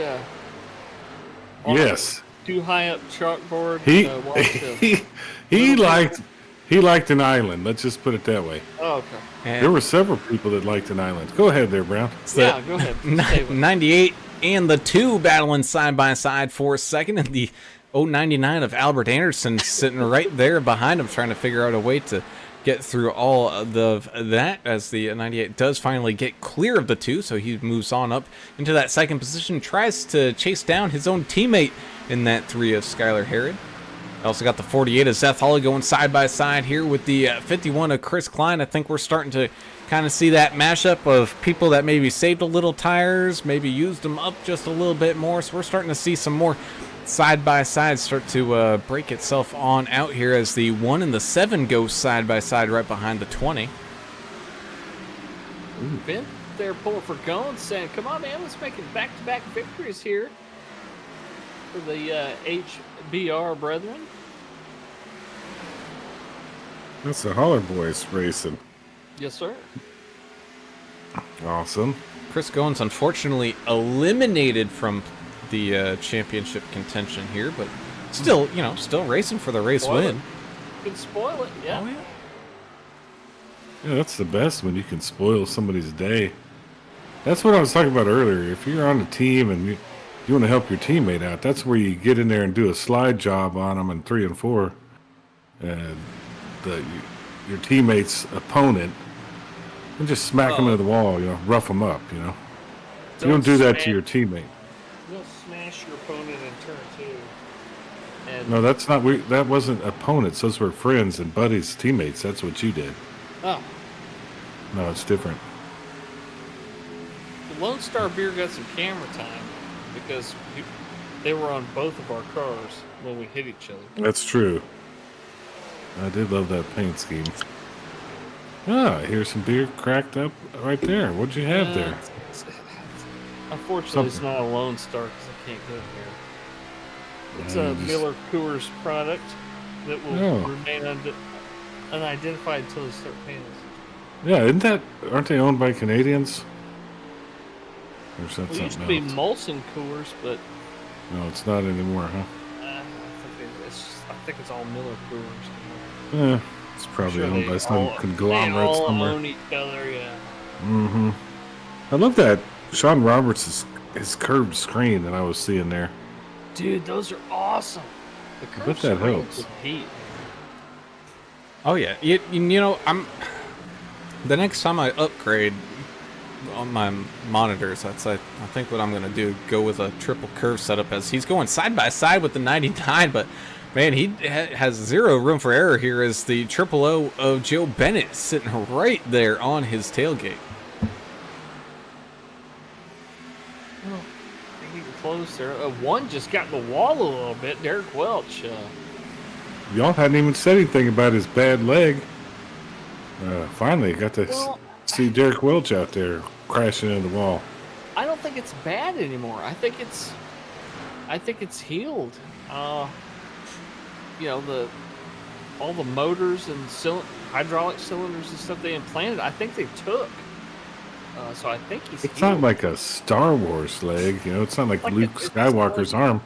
On Yes. Too high up chalkboard. He watch the he little liked an island. Let's just put it that way. Oh, okay. And There were several people that liked an island. Go ahead there, Brown. it's the Yeah, go ahead. Save it. 98 and the 2 battling side by side for a second, and the 099 of Albert Anderson sitting right there behind him, trying to figure out a way to get through all of that, as the 98 does finally get clear of the 2, so he moves on up into that second position, tries to chase down his own teammate in that 3 of Skylar Herod. Also got the 48 of Seth Hawley going side by side here with the 51 of Chris Klein. I think we're starting to kind of see that mashup of people that maybe saved a little tires, maybe used them up just a little bit more. So we're starting to see some more side by side start to break itself on out here as the 1 and the 7 go side by side right behind the 20. Ben there pulling for Goins, saying, "Come on, man, let's make it back-to-back victories here for the HBR brethren." That's the Holler Boys racing. Yes, sir. Awesome. Chris Goins unfortunately eliminated from the championship contention here, but still, still racing for the race Spoil win. it. You can spoil it, yeah. Oh, yeah. Yeah, that's the best when you can spoil somebody's day. That's what I was talking about earlier. If you're on a team and you want to help your teammate out, that's where you get in there and do a slide job on them in 3 and 4. And your teammate's opponent, and just smack them into the wall, rough them up, You don't do that to your teammate. You don't smash your opponent in turn 2. And, No, that's not. That wasn't opponents. Those were friends and buddies, teammates. That's what you did. oh, No, it's different. the Lone Star Beer got some camera time because they were on both of our cars when we hit each other. That's true. I did love that paint scheme. Ah, here's some beer cracked up right there. What'd you have there? Unfortunately, it's Something. not a Lone Star because I can't go here. It's Yeah, a you just- Miller Coors product that will Oh. remain unidentified until they start paying us. Yeah, aren't they owned by Canadians? Or is that It used to something be else? Molson Coors, but No, it's not anymore, huh? I think it's all Miller Coors. Yeah, it's probably owned by some conglomerate they all somewhere. own each other, yeah. Mm-hmm. I love that Sean Roberts' his curved screen that I was seeing there. Dude, those are awesome. The bet curved that screens helps. with heat. Oh yeah, I'm the next time I upgrade on my monitors, I think what I'm gonna do, go with a triple curve setup, as he's going side by side with the 99, but man, he has zero room for error here as the 000 of Joe Bennett sitting right there on his tailgate. Oh, getting close there. One just got in the wall a little bit. Derek Welch. Y'all hadn't even said anything about his bad leg. Finally, got to see Derek Welch out there crashing into the wall. I don't think it's bad anymore. I think it's healed. All the motors and hydraulic cylinders and stuff they implanted, I think they took. So I think he's It's healed. not like a Star Wars leg, It's not like Luke it's Skywalker's arm.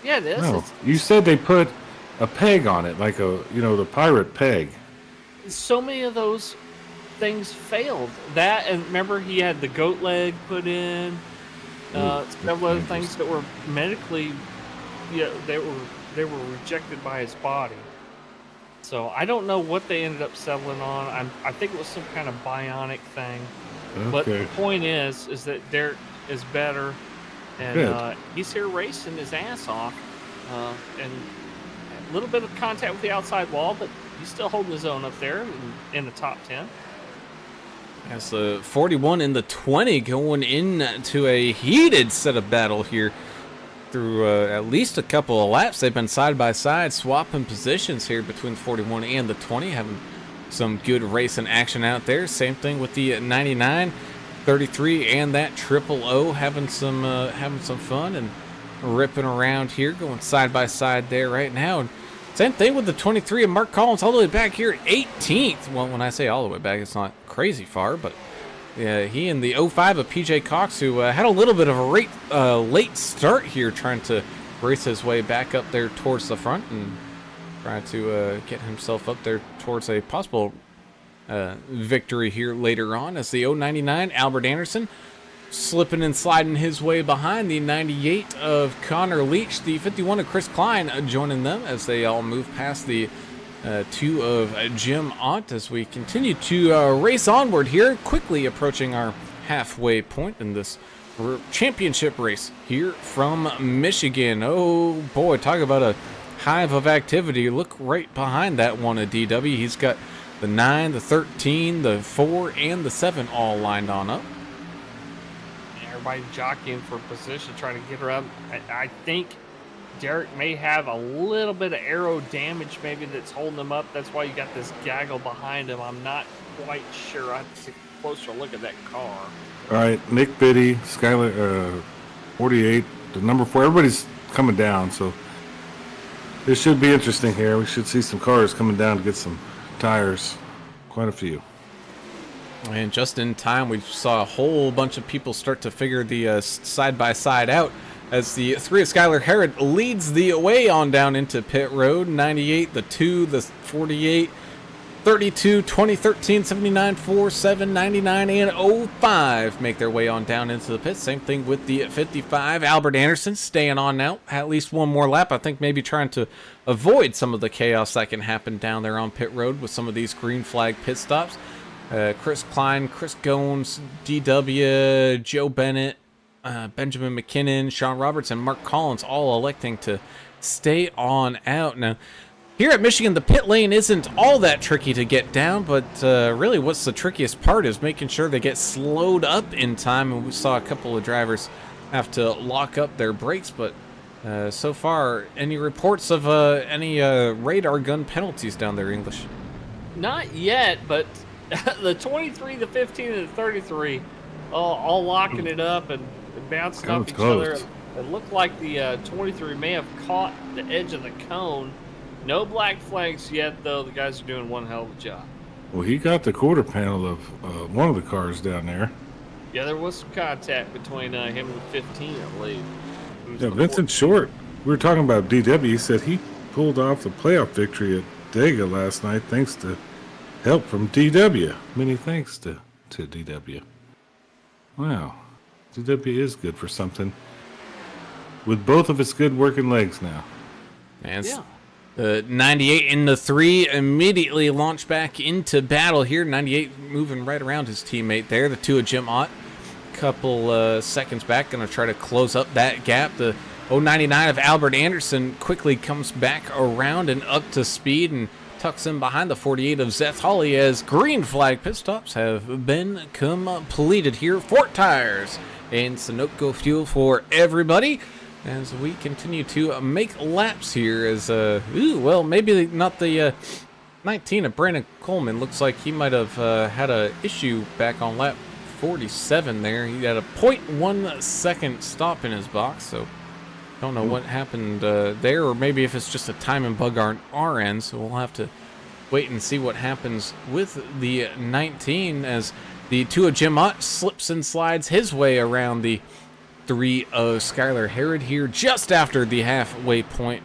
Yeah, it is. No, you said they put a peg on it, like the pirate peg. So many of those things failed. That, and remember he had the goat leg put in. Several other things that were medically they were rejected by his body. So I don't know what they ended up settling on. I think it was some kind of bionic thing. But the point is that Derek is better, and he's here racing his ass off, and a little bit of contact with the outside wall, but he's still holding his own up there in the top 10. As the 41 and the 20 going into a heated set of battle here through at least a couple of laps. They've been side by side, swapping positions here between the 41 and the 20, having some good racing action out there. Same thing with the 99, 33, and that 000, having some fun and ripping around here, going side by side there right now. And same thing with the 23 and Mark Collins all the way back here at 18th. Well, when I say all the way back, it's not crazy far, but he and the 05 of PJ Cox, who had a little bit of a late start here, trying to race his way back up there towards the front and try to get himself up there towards a possible victory here later on, as the 099 Albert Anderson slipping and sliding his way behind the 98 of Connor Leach, the 51 of Chris Klein joining them as they all move past the 2 of Jim Ott, as we continue to race onward here, quickly approaching our halfway point in this championship race here from Michigan. Oh boy, talk about a hive of activity. Look right behind that one of DW. He's got the 9, the 13, the 4, and the 7 all lined on up. Everybody jockeying for position, trying to get around. I think Derek may have a little bit of aero damage maybe that's holding him up. That's why you got this gaggle behind him. I'm not quite sure. I have to take a closer look at that car. All right, Nick Biddy, Skyler, 48, the number 4. Everybody's coming down, so this should be interesting here. We should see some cars coming down to get some tires. Quite a few. And just in time, we saw a whole bunch of people start to figure the side-by-side out, as the 3 of Skylar Herod leads the way on down into pit road. 98, the 2, the 48, 32, 20, 13, 79, 4, 7, 99, and 05 make their way on down into the pit. Same thing with the 55. Albert Anderson staying on now, at least one more lap. I think maybe trying to avoid some of the chaos that can happen down there on pit road with some of these green flag pit stops. Chris Klein, Chris Goins, DW, Joe Bennett, Benjamin McKinnon, Sean Roberts, and Mark Collins all electing to stay on out. Now, here at Michigan, the pit lane isn't all that tricky to get down, but really what's the trickiest part is making sure they get slowed up in time, and we saw a couple of drivers have to lock up their brakes, but so far, any reports of any radar gun penalties down there, English? Not yet, but the 23, the 15, and the 33 all locking it up and bouncing off each other. It looked like the 23 may have caught the edge of the cone. No black flags yet, though. The guys are doing one hell of a job. Well, he got the quarter panel of one of the cars down there. Yeah, there was some contact between him and the 15, I believe. Yeah, Vincent Short, we were talking about DW. He said he pulled off the playoff victory at Dega last night thanks to help from DW. Many thanks to DW. Wow. DW is good for something. With both of its good working legs now. And yeah. The 98 and the 3 immediately launch back into battle here. 98 moving right around his teammate there. The 2 of Jim Ott, couple seconds back, going to try to close up that gap. The 099 of Albert Anderson quickly comes back around and up to speed and tucks in behind the 48 of Zeth Hawley, as green flag pit stops have been completed here. Fort tires and Sunoco fuel for everybody as we continue to make laps here. As well, maybe not the 19 of Brandon Coleman. Looks like he might have had a issue back on lap 47 there. He had a 0.1 second stop in his box, so don't know what happened there, or maybe if it's just a timing bug on our end, so we'll have to wait and see what happens with the 19 as the 2 of Jim Ott slips and slides his way around the 3 of Skylar Herod here just after the halfway point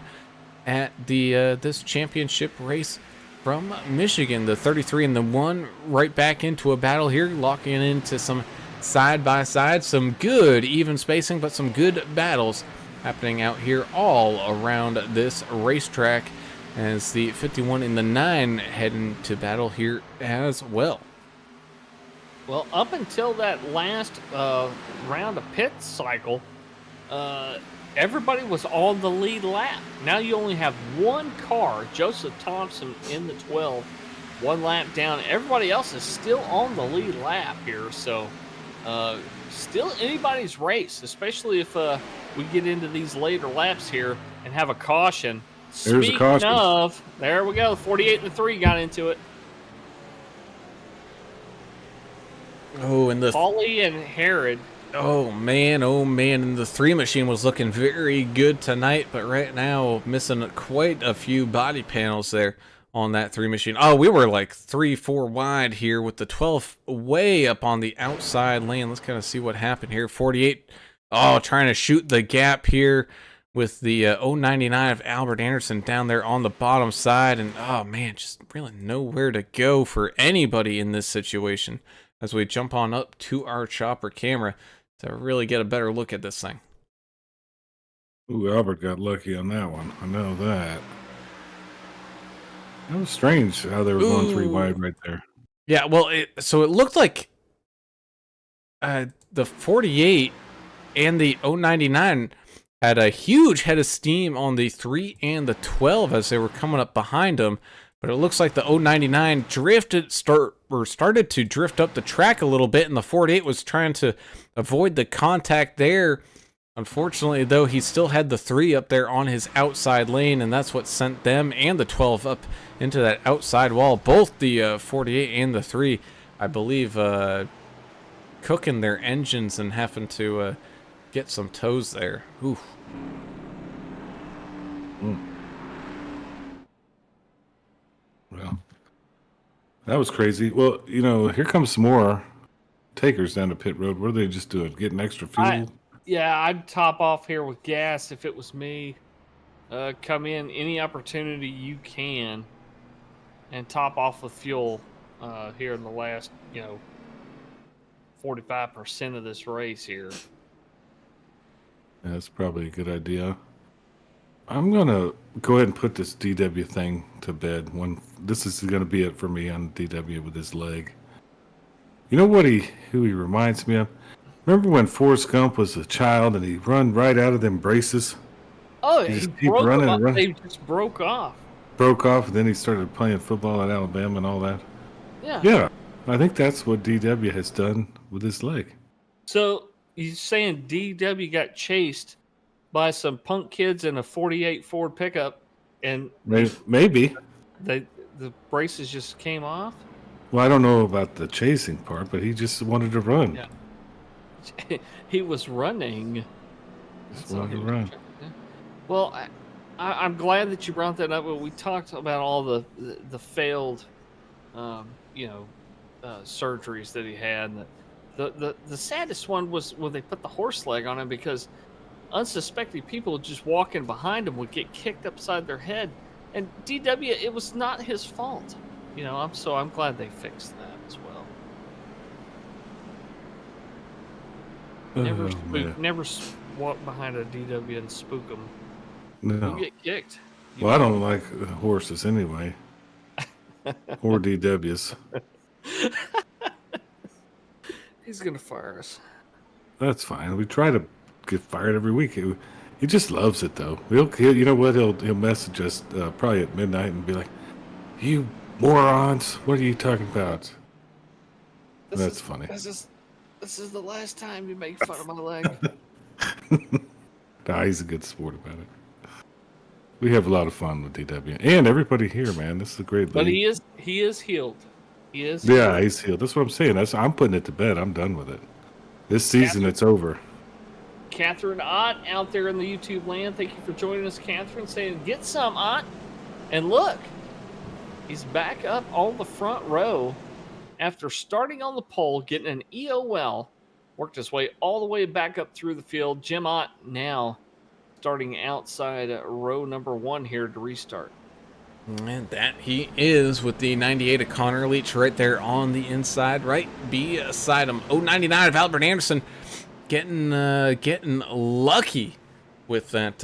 at the this championship race from Michigan. The 33 and the 1 right back into a battle here, locking into some side by side, some good even spacing, but some good battles happening out here all around this racetrack, as the 51 and the 9 heading to battle here as well. Well, up until that last round of pit cycle, everybody was on the lead lap. Now you only have one car, Joseph Thompson in the 12, one lap down. Everybody else is still on the lead lap here, so still anybody's race, especially if we get into these later laps here and have a caution. There's a caution. Speaking of, there we go. 48 and the 3 got into it. Oh, and the Paulie and Herod. oh man, and the 3 machine was looking very good tonight, but right now missing quite a few body panels there on that 3 machine. Oh, we were like 3-4 wide here with the 12 way up on the outside lane. Let's kind of see what happened here. 48, oh, trying to shoot the gap here with the 099 of Albert Anderson down there on the bottom side, and oh man, just really nowhere to go for anybody in this situation. As we jump on up to our chopper camera to really get a better look at this thing. Ooh, Albert got lucky on that one. I know that. That was strange how they were going 3 wide right there. Yeah, well, so it looked like the 48 and the 099 had a huge head of steam on the 3 and the 12 as they were coming up behind them. But it looks like the 099 started to drift up the track a little bit, and the 48 was trying to avoid the contact there. Unfortunately, though, he still had the 3 up there on his outside lane, and that's what sent them and the 12 up into that outside wall. Both the 48 and the 3, I believe, cooking their engines and having to get some toes there. Oof. Well, that was crazy. Well, you know, here comes some more takers down the pit road. What are they just doing? Getting extra fuel? Yeah, I'd top off here with gas if it was me. Come in any opportunity you can and top off with fuel here in the last, 45% of this race here. Yeah, that's probably a good idea. I'm going to go ahead and put this DW thing to bed. This is going to be it for me on DW with his leg. You know who he reminds me of? Remember when Forrest Gump was a child and he run right out of them braces? Oh, He he just keep broke running off. and running. They just broke off. Broke off, and then he started playing football at Alabama and all that. Yeah. Yeah, I think that's what DW has done with his leg. So you're saying DW got chased by some punk kids in a 48 Ford pickup, and Maybe. the braces just came off? Well, I don't know about the chasing part, but he just wanted to run. Yeah. He was running. Just wanted to run. Well, I'm glad that you brought that up. We talked about all the failed, surgeries that he had. The saddest one was when they put the horse leg on him, because unsuspecting people just walking behind him would get kicked upside their head. And DW, it was not his fault. I'm glad they fixed that as well. Never walk behind a DW and spook them. No. You get kicked. Well, I don't like horses anyway. Or DWs. He's gonna fire us. That's fine. We try to get fired every week. He just loves it, though. You know what? He'll message us probably at midnight and be like, "You morons! What are you talking about?" That's funny. This is the last time you make fun of my leg. Nah, he's a good sport about it. We have a lot of fun with DW and everybody here, man. This is a great league. But he is healed. He is. Yeah, healed. he's healed. That's what I'm saying. I'm putting it to bed. I'm done with it. This season, it's over. Catherine Ott out there in the YouTube land. Thank you for joining us, Catherine. Saying, "Get some, Ott." And look, he's back up on the front row after starting on the pole, getting an EOL, worked his way all the way back up through the field. Jim Ott now starting outside row number 1 here to restart. And that he is with the 98 of Connor Leach right there on the inside, right beside him. 099 of Albert Anderson getting lucky with that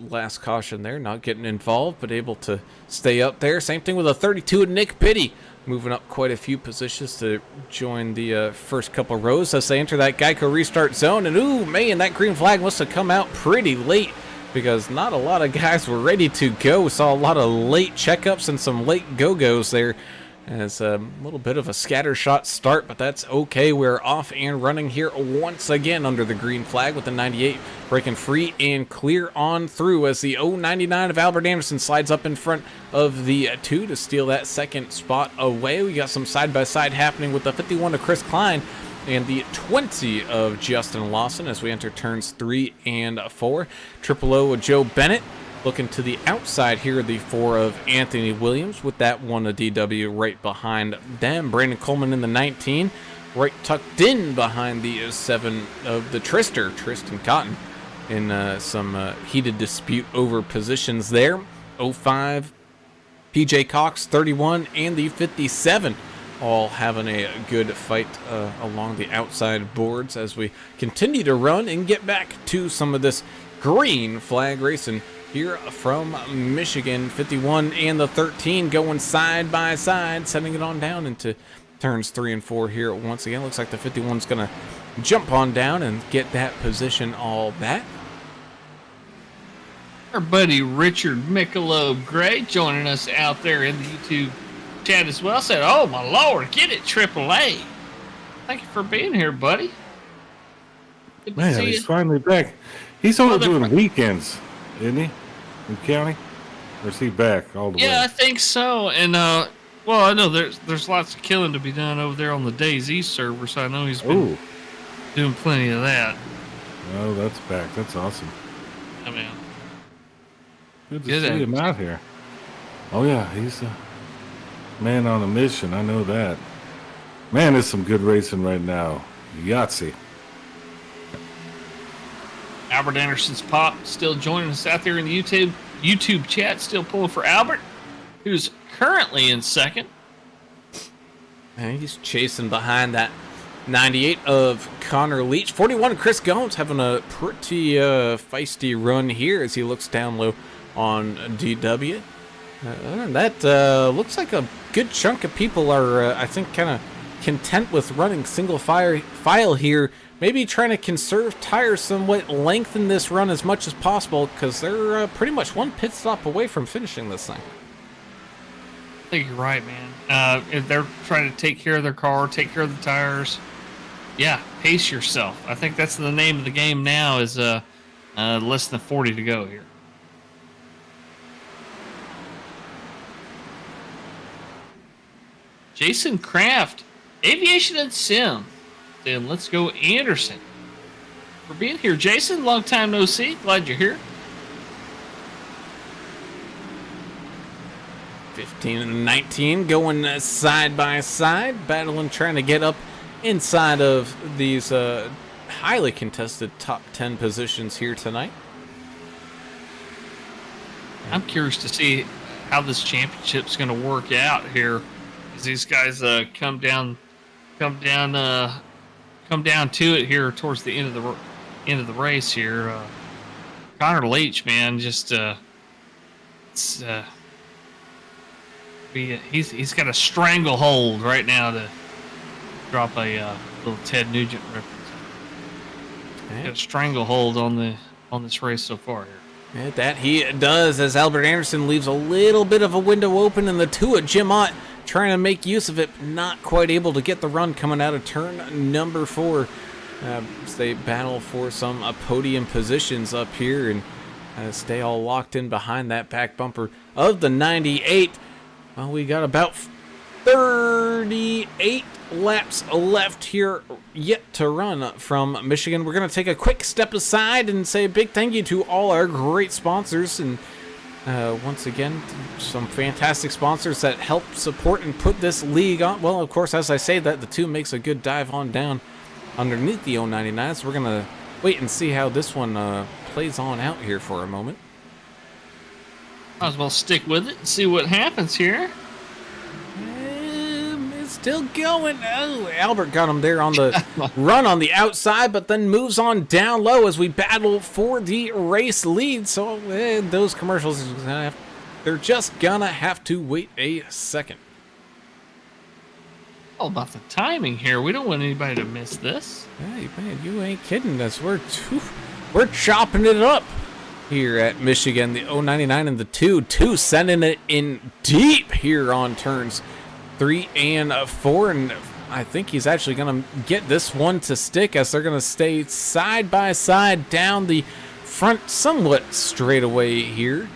last caution there, not getting involved, but able to stay up there. Same thing with a 32 of Nick Pitty, moving up quite a few positions to join the first couple rows as they enter that Geico restart zone. And ooh, man, that green flag must have come out pretty late because not a lot of guys were ready to go. Saw a lot of late checkups and some late go-go's there. As a little bit of a scattershot start, but that's okay. We're off and running here once again under the green flag with the 98 breaking free and clear on through as the 099 of Albert Anderson slides up in front of the 2 to steal that second spot away. We got some side-by-side happening with the 51 of Chris Klein and the 20 of Justin Lawson as we enter turns 3 and 4. Triple O of Joe Bennett. Looking to the outside here, the 4 of Anthony Williams with that 1 of DW right behind them. Brandon Coleman in the 19, right tucked in behind the 7 of the Tristan Cotton in some heated dispute over positions there. 05, PJ Cox, 31, and the 57 all having a good fight along the outside boards as we continue to run and get back to some of this green flag racing here from Michigan. 51 and the 13 going side by side, sending it on down into turns 3 and 4 here once again. Looks like the 51's going to jump on down and get that position all back. Our buddy Richard Michelob Gray joining us out there in the YouTube chat as well. Said, "Oh my Lord, get it AAA." Thank you for being here, buddy. Good to Man, see he's you. finally back. He's only Well, doing weekends, isn't he? In county? Or is he back all the way? Yeah, I think so. And well, I know there's lots of killing to be done over there on the Days East server, so I know he's been doing plenty of that. Oh, that's back. That's awesome. I mean, Good to Good see day. him out here. Oh, yeah, he's a man on a mission. I know that. Man, there's some good racing right now. Yahtzee. Albert Anderson's pop still joining us out there in the YouTube chat, still pulling for Albert, who's currently in second. And he's chasing behind that 98 of Connor Leach. 41 Chris Gomes having a pretty feisty run here as he looks down low on DW. That looks like a good chunk of people are, I think, kind of content with running single file here. Maybe trying to conserve tires somewhat, lengthen this run as much as possible because they're pretty much one pit stop away from finishing this thing. I think you're right, man. If they're trying to take care of their car, take care of the tires, yeah, pace yourself. I think that's the name of the game now is less than 40 to go here. Jason Kraft, Aviation and Sim. Then let's go Anderson. For being here, Jason, long time no see. Glad you're here. 15 and 19 going side by side, battling, trying to get up inside of these highly contested top 10 positions here tonight. I'm curious to see how this championship's going to work out here as these guys come down to it here towards the end of the race here. Connor Leach, man, just he's got a stranglehold right now to drop a little Ted Nugent reference. Got a stranglehold on this race so far here. Yeah, that he does as Albert Anderson leaves a little bit of a window open, and the 2 at Jim Ott trying to make use of it, not quite able to get the run coming out of turn number 4. As they battle for some podium positions up here and stay all locked in behind that back bumper of the 98. Well, we got about 38 laps left here yet to run from Michigan. We're going to take a quick step aside and say a big thank you to all our great sponsors. And once again, some fantastic sponsors that help support and put this league on. Well, of course, as I say that, the 2 makes a good dive on down underneath the 099. So we're going to wait and see how this one plays on out here for a moment. Might as well stick with it and see what happens here. It's still going. Oh, Albert got him there on the run on the outside, but then moves on down low as we battle for the race lead. So those commercials, they're just gonna have to wait a second. All about the timing here. We don't want anybody to miss this. Hey, man, you ain't kidding us. We're chopping it up here at Michigan. The 099 and the 2 sending it in deep here on turns 3 and 4. And I think he's actually going to get this one to stick as they're going to stay side by side down the front somewhat straightaway here.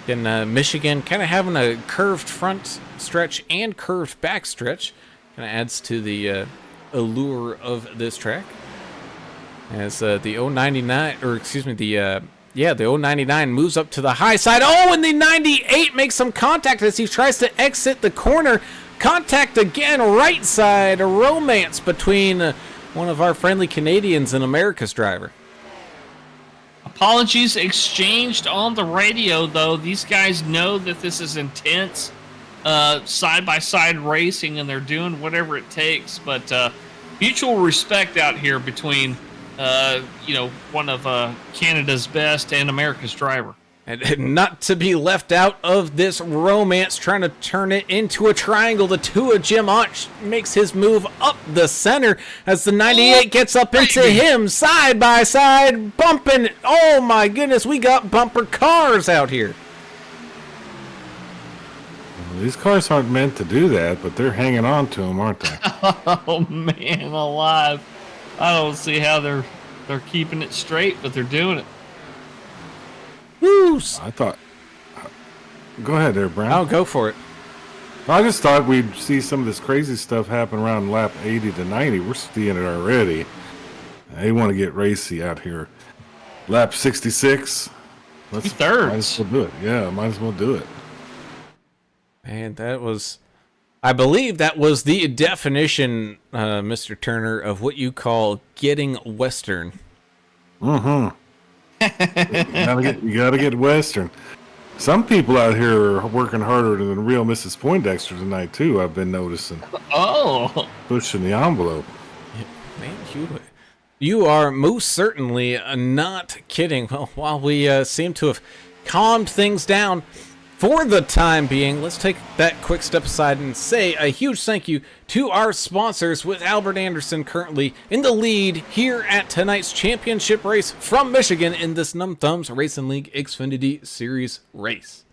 And Michigan kind of having a curved front stretch and curved back stretch. Kind of adds to the allure of this track. As the 099, or excuse me, the 099 moves up to the high side. Oh, and the 98 makes some contact as he tries to exit the corner. Contact again, right side. A romance between one of our friendly Canadians and America's driver. Apologies exchanged on the radio, though. These guys know that this is intense side-by-side racing, and they're doing whatever it takes. But mutual respect out here between, one of Canada's best and America's driver. And not to be left out of this romance, trying to turn it into a triangle. The two of Jim Ott makes his move up the center as the 98 gets up into him, side by side, bumping. Oh my goodness, we got bumper cars out here. Well, these cars aren't meant to do that, but they're hanging on to them, aren't they? Oh man, alive! I don't see how they're keeping it straight, but they're doing it. Woo! I thought. Go ahead there, Brown. I'll go for it. I just thought we'd see some of this crazy stuff happen around lap 80 to 90. We're seeing it already. They want to get racy out here. Lap 66. Let's thirds. Might as well do it. Yeah, might as well do it. And that was, I believe that was the definition, Mr. Turner, of what you call getting Western. Mm-hmm. You gotta get Western. Some people out here are working harder than real Mrs. Poindexter tonight too. I've been noticing. Oh, Pushing the envelope. Yeah, man, you are most certainly not kidding. Well, while we seem to have calmed things down for the time being, let's take that quick step aside and say a huge thank you to our sponsors, with Albert Anderson currently in the lead here at tonight's championship race from Michigan in this Num Thumbs Racing League Xfinity Series race.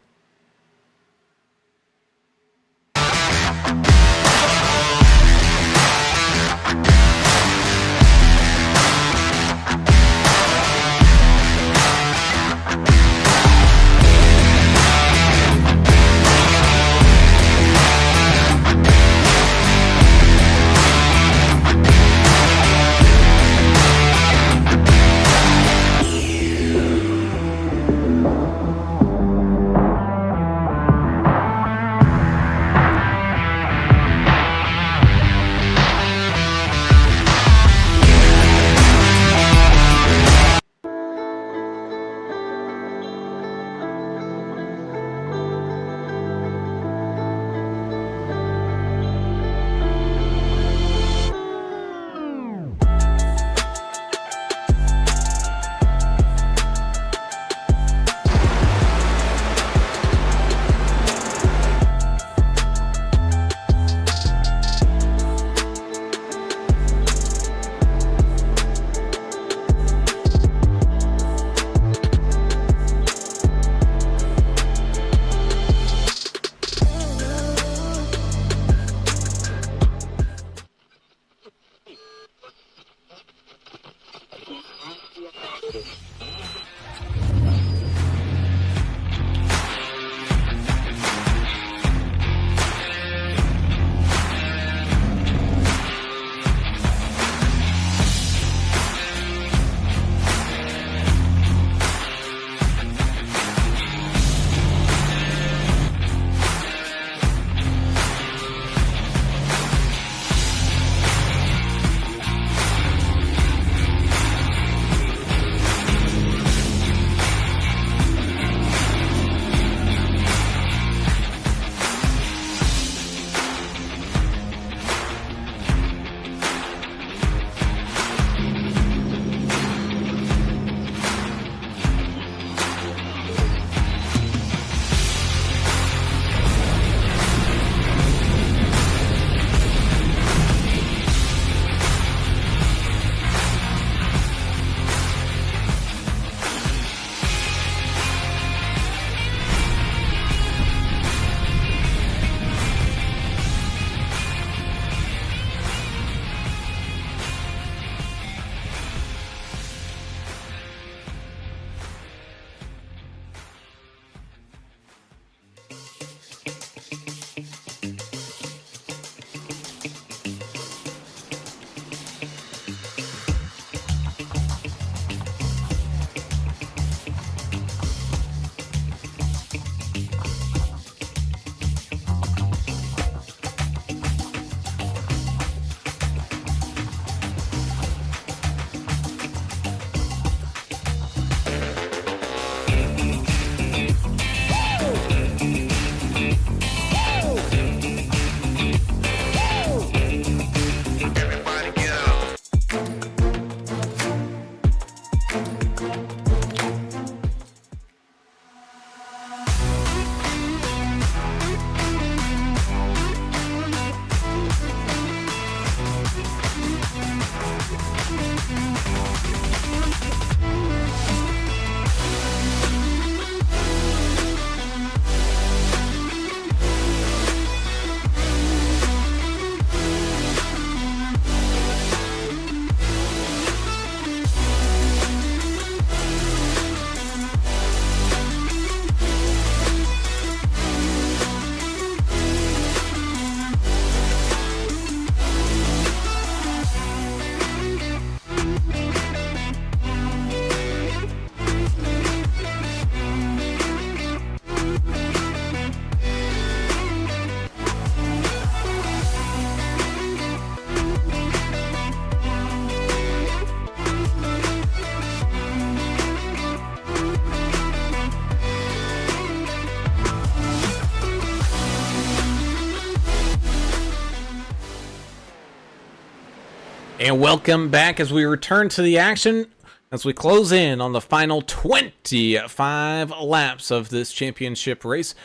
And welcome back as we return to the action as we close in on the final 25 laps of this championship race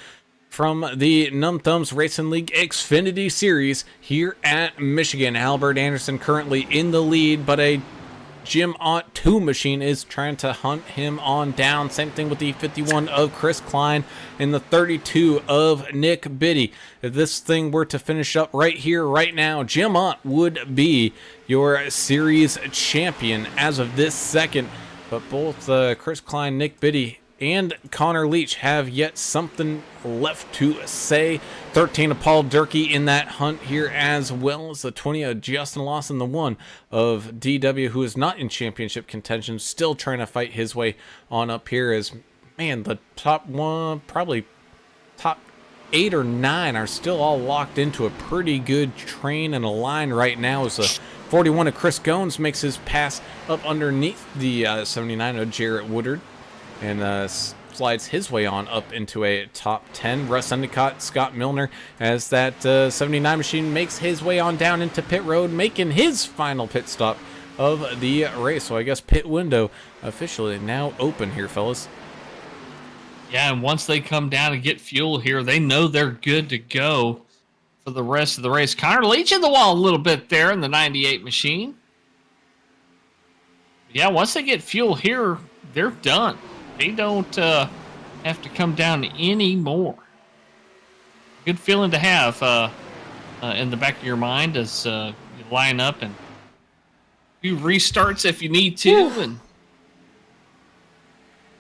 from the Numb Thumbs Racing League Xfinity Series here at Michigan. Albert Anderson currently in the lead, but a Jim Ott 2 machine is trying to hunt him on down. Same thing with the 51 of Chris Klein and the 32 of Nick Biddy. If this thing were to finish up right here, right now, Jim Ott would be your series champion as of this second. But both Chris Klein, Nick Biddy, and Connor Leach have yet something left to say. 13 of Paul Durkee in that hunt here, as well as the 20 of Justin Lawson, the 1 of DW, who is not in championship contention, still trying to fight his way on up here. As, man, the top one, probably top 8 or 9 are still all locked into a pretty good train and a line right now. As the 41 of Chris Goins makes his pass up underneath the 79 of Jarrett Woodard, and slides his way on up into a top 10. Russ Endicott, Scott Milner, as that 79 machine makes his way on down into pit road, making his final pit stop of the race. So I guess pit window officially now open here, fellas. Yeah, and once they come down and get fuel here, they know they're good to go for the rest of the race. Connor Leach in the wall a little bit there in the 98 machine. Yeah, once they get fuel here, they're done. They don't have to come down anymore. Good feeling to have in the back of your mind as you line up and do restarts if you need to. And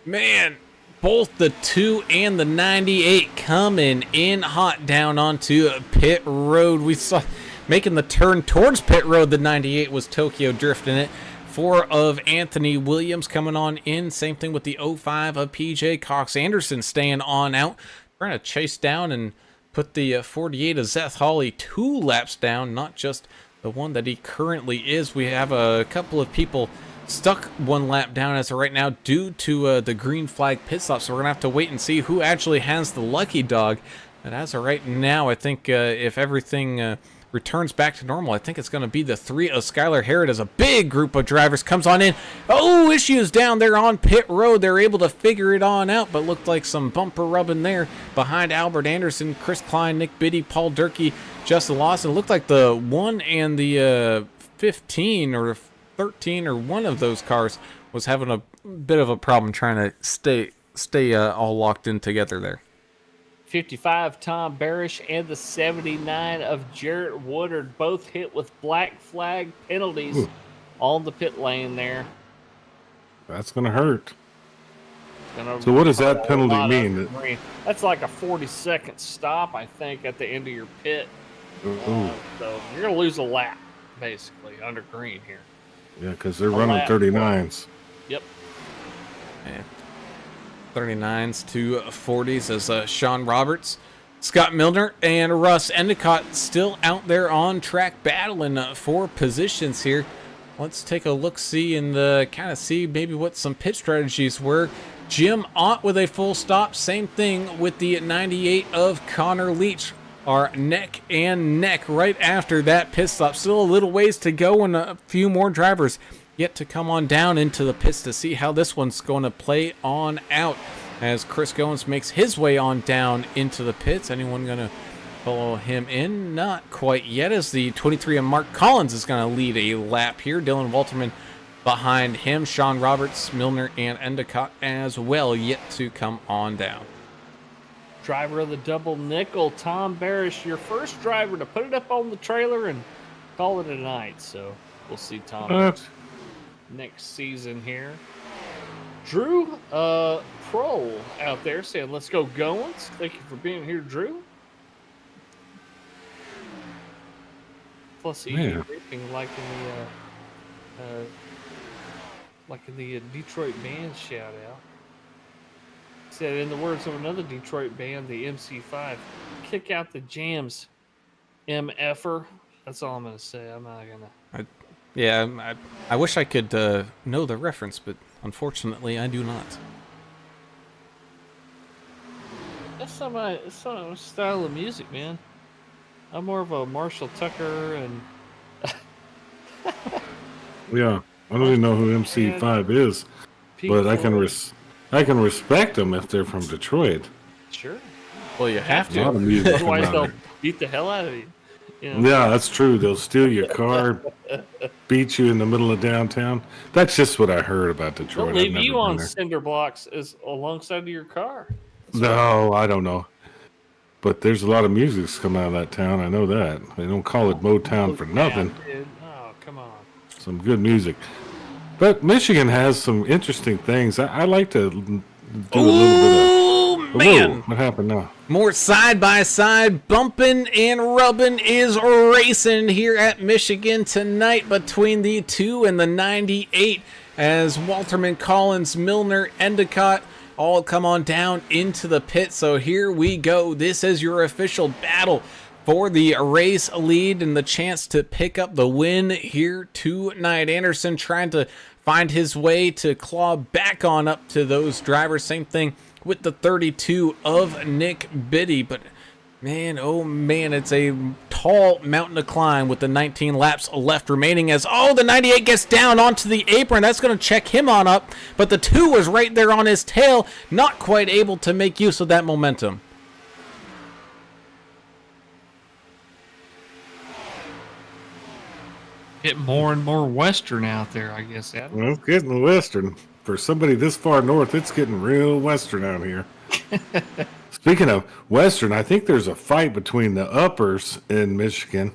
man, both the 2 and the 98 coming in hot down onto pit road. We saw making the turn towards pit road. The 98 was Tokyo drifting it. 4 of Anthony Williams coming on in. Same thing with the 05 of PJ Cox Anderson staying on out. Trying to chase down and put the 48 of Seth Hawley 2 laps down, not just the one that he currently is. We have a couple of people stuck 1 lap down as of right now due to the green flag pit stop. So we're going to have to wait and see who actually has the lucky dog. And as of right now, I think if everything returns back to normal, I think it's going to be the 3 of Skylar Harrod as a big group of drivers comes on in. Oh, issues down there on pit road. They're able to figure it on out, but looked like some bumper rubbing there behind Albert Anderson, Chris Klein, Nick Biddy, Paul Durkee, Justin Lawson. It looked like the 1 and the 15 or 13 or one of those cars was having a bit of a problem trying to stay all locked in together there. 55 Tom Barish and the 79 of Jarrett Woodard both hit with black flag penalties on the pit lane there. That's going to hurt. So what does that penalty mean? That's like a 40-second stop, I think, at the end of your pit. So you're going to lose a lap, basically, under green here. Yeah, because they're running 39s. Yep. Yeah. 39s to 40s as Sean Roberts, Scott Milner, and Russ Endicott still out there on track battling for positions here. Let's take a look-see and kind of see maybe what some pit strategies were. Jim Ott with a full stop. Same thing with the 98 of Connor Leach. Are neck and neck right after that pit stop. Still a little ways to go and a few more drivers yet to come on down into the pits to see how this one's going to play on out as Chris Goins makes his way on down into the pits. Anyone going to follow him in? Not quite yet, as the 23 of Mark Collins is going to lead a lap here. Dylan Walterman behind him. Sean Roberts, Milner, and Endicott as well yet to come on down. Driver of the double nickel, Tom Barish, your first driver to put it up on the trailer and call it a night. So we'll see Tom Barish next season here. Drew Prohl out there saying, let's go Goins. Thank you for being here, Drew. Plus, everything like in the Detroit band shout out. Said, in the words of another Detroit band, the MC5, kick out the jams, MFer. That's all I'm going to say. I'm not going to. I wish I could know the reference, but unfortunately I do not. That's not my style of music, man. I'm more of a Marshall Tucker and Yeah, I don't even know who MC5 is, Pink but I Floyd. can respect them if they're from Detroit. Sure. Well, you have A lot of to. music from Otherwise, down they'll there. beat the hell out of you. You know? Yeah, that's true. They'll steal your car, beat you in the middle of downtown. That's just what I heard about They'll Detroit. I've leave never you been on there. cinder blocks as alongside of your car. No, I don't know. But there's a lot of music's coming out of that town. I know that. They don't call it Motown for nothing. Dude. Oh, come on. Some good music. But Michigan has some interesting things. I like to do a little Ooh, bit of. man. Whoa, what happened now? More side by side bumping and rubbing is racing here at Michigan tonight between the 2 and the 98 as Walterman, Collins, Milner, Endicott all come on down into the pit. So here we go. This is your official battle for the race lead and the chance to pick up the win here tonight. Anderson trying to find his way to claw back on up to those drivers. Same thing with the 32 of Nick Biddy, but man, oh man, it's a tall mountain to climb with the 19 laps left remaining as, oh, the 98 gets down onto the apron. That's going to check him on up, but the 2 was right there on his tail, not quite able to make use of that momentum. Getting more and more Western out there, I guess. Adam. Well, it's getting western. For somebody this far north, it's getting real western out here. Speaking of western, I think there's a fight between the uppers in Michigan,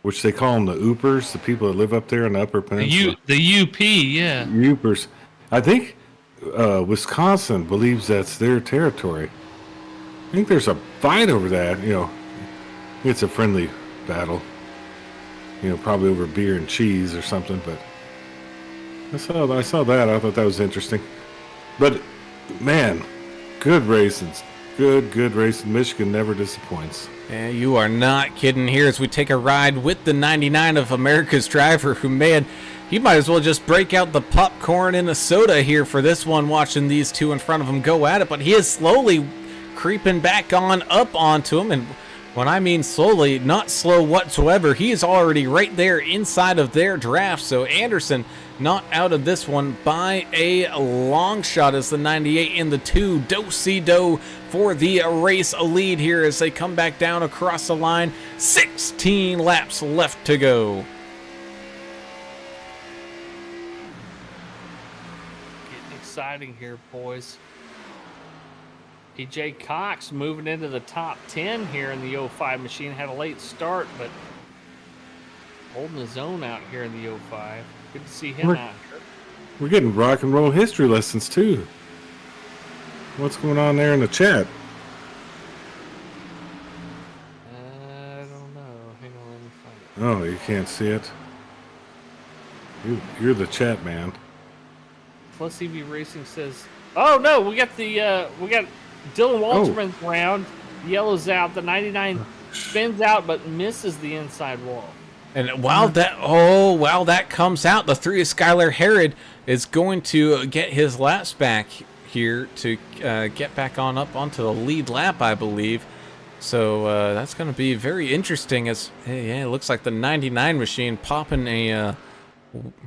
which they call them the Oopers, the people that live up there in the Upper Peninsula. The UP, yeah. Oopers. I think Wisconsin believes that's their territory. I think there's a fight over that. You know, it's a friendly battle. You know, probably over beer and cheese or something. But I saw that. I thought that was interesting. But man, good racing. Good racing. Michigan never disappoints. Yeah, you are not kidding here as we take a ride with the 99 of America's driver who, man, he might as well just break out the popcorn and a soda here for this one, watching these two in front of him go at it. But he is slowly creeping back on up onto him. And when I mean slowly, not slow whatsoever, he is already right there inside of their draft. So Anderson not out of this one by a long shot as the 98 and the 2 do-si-do for the race lead here as they come back down across the line. 16 laps left to go. Getting exciting here, boys. PJ Cox moving into the top 10 here in the 05 machine. Had a late start, but holding his own out here in the 05. Good to see him out here. We're getting rock and roll history lessons too. What's going on there in the chat? I don't know. Hang on, let me find it. Oh, you can't see it. You're the chat man. Plus EV Racing says, "Oh no, we got Dylan Walterman's round. Yellows out. The 99 spins out, but misses the inside wall." And while that comes out, the 3 of Skylar Herod is going to get his laps back here to get back on up onto the lead lap, I believe. So that's going to be very interesting as, yeah, it looks like the 99 machine popping a,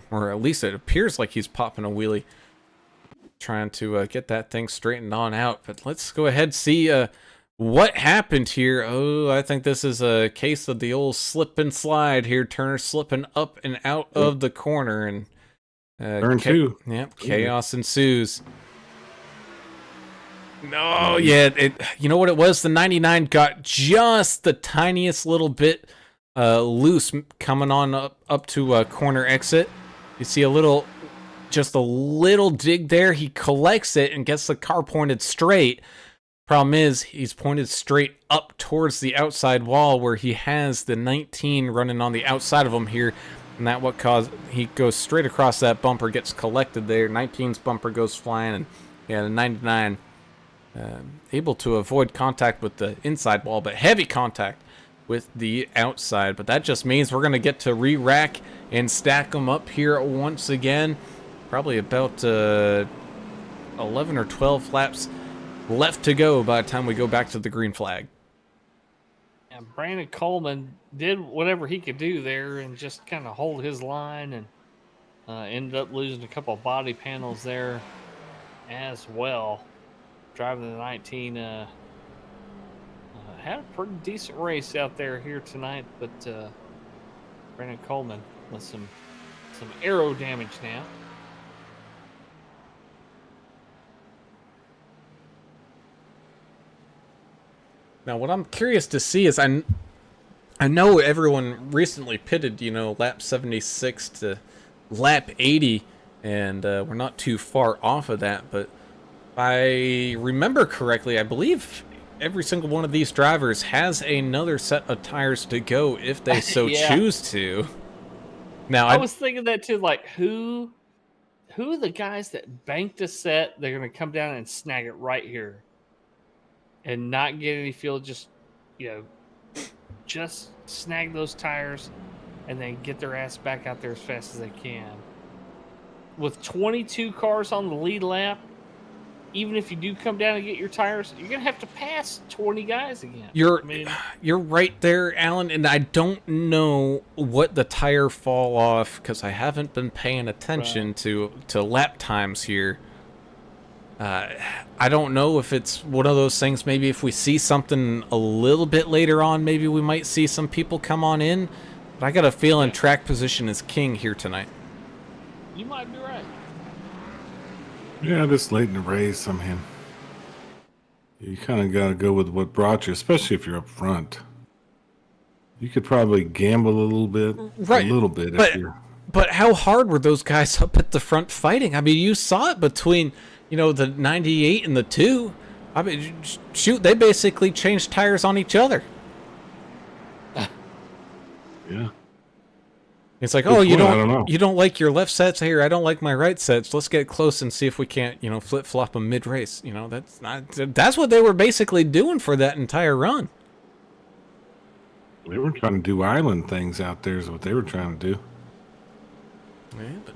or at least it appears like he's popping a wheelie, trying to get that thing straightened on out. But let's go ahead and see what happened here. Oh, I think this is a case of the old slip and slide here. Turner slipping up and out of the corner, and Turn 2. Yep, chaos ensues. No, yeah, you know what it was? The 99 got just the tiniest little bit loose coming on up to a corner exit. You see just a little dig there. He collects it and gets the car pointed straight. Problem is, he's pointed straight up towards the outside wall where he has the 19 running on the outside of him here. And that what caused, he goes straight across that bumper, gets collected there. 19's bumper goes flying, and yeah, the 99 able to avoid contact with the inside wall, but heavy contact with the outside. But that just means we're going to get to re-rack and stack them up here once again. Probably about 11 or 12 laps left to go by the time we go back to the green flag. Yeah, Brandon Coleman did whatever he could do there and just kind of hold his line, and ended up losing a couple of body panels there as well. Driving the 19, had a pretty decent race out there here tonight, but Brandon Coleman with some aero damage now. Now, what I'm curious to see is I know everyone recently pitted, lap 76 to lap 80, and we're not too far off of that, but if I remember correctly, I believe every single one of these drivers has another set of tires to go if they so choose to. Now, I was thinking that too, like who are the guys that banked a set, they're going to come down and snag it right here and not get any fuel, just snag those tires and then get their ass back out there as fast as they can. With 22 cars on the lead lap, even if you do come down and get your tires, you're going to have to pass 20 guys again. You're right there, Alan, and I don't know what the tire fall off, because I haven't been paying attention to lap times here. I don't know if it's one of those things, maybe if we see something a little bit later on, maybe we might see some people come on in, but I got a feeling track position is king here tonight. You might be right. Yeah, this late in the race, I mean, you kind of got to go with what brought you, especially if you're up front. You could probably gamble a little bit, But how hard were those guys up at the front fighting? I mean, you saw it between, the 98 and the 2. I mean, shoot, they basically changed tires on each other. Yeah. It's like, you don't like your left sets here. I don't like my right sets. Let's get close and see if we can't, flip flop them mid race. That's what they were basically doing for that entire run. They were trying to do island things out there is what they were trying to do. Yeah, but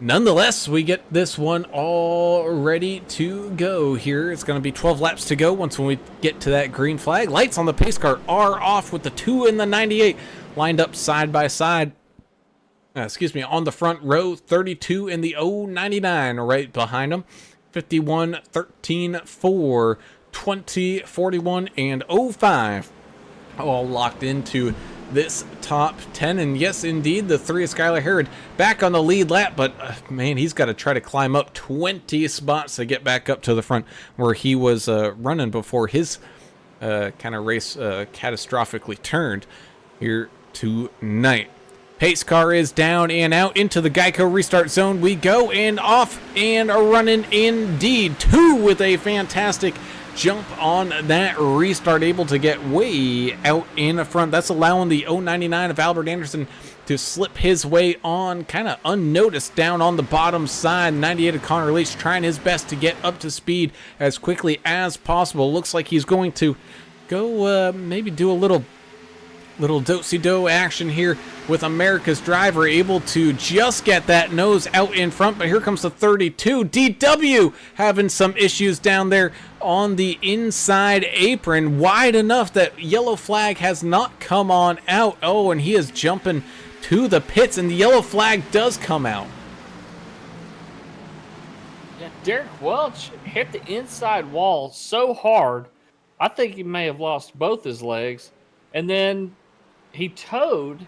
nonetheless, we get this one all ready to go here. It's going to be 12 laps to go when we get to that green flag. Lights on the pace car are off with the 2 and the 98 lined up side by side. On the front row, 32 and the 099 right behind them. 51, 13, 4, 20, 41, and 05 all locked into this top 10. And yes, indeed, the 3 of Skylar Herod back on the lead lap, but man, he's got to try to climb up 20 spots to get back up to the front where he was running before his kind of race catastrophically turned here tonight. Pace car is down and out into the Geico restart zone. We go and off and running indeed. 2 with a fantastic jump on that restart, able to get way out in front. That's allowing the 099 of Albert Anderson to slip his way on kind of unnoticed down on the bottom side. 98 of Connor Leach trying his best to get up to speed as quickly as possible. Looks like he's going to go maybe do a little do-si-do action here with America's driver, able to just get that nose out in front. But here comes the 32. DW having some issues down there on the inside apron, wide enough that yellow flag has not come on out. And he is jumping to the pits, and the yellow flag does come out. Yeah, Derek Welch hit the inside wall so hard, I think he may have lost both his legs, and then he towed,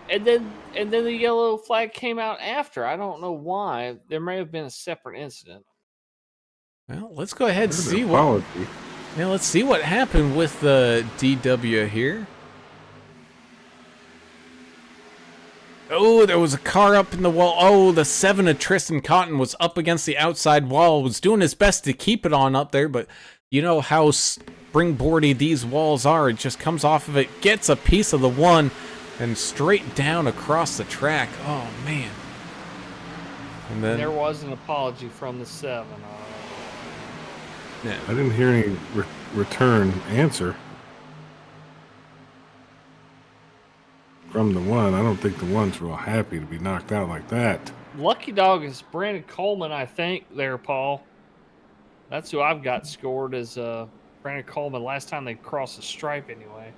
and then the yellow flag came out after. I don't know why. There may have been a separate incident. Well, let's go ahead and see let's see what happened with the DW here. There was a car up in the wall. The 7 of Tristan Cotton was up against the outside wall, was doing his best to keep it on up there, but you know how springboardy these walls are. It just comes off of it, gets a piece of the 1, and straight down across the track. Oh, man. And then there was an apology from the 7. Yeah. I didn't hear any return answer from the 1. I don't think the 1's real happy to be knocked out like that. Lucky dog is Brandon Coleman, I think, there, Paul. That's who I've got scored as Brandon Coleman last time they crossed the stripe anyway.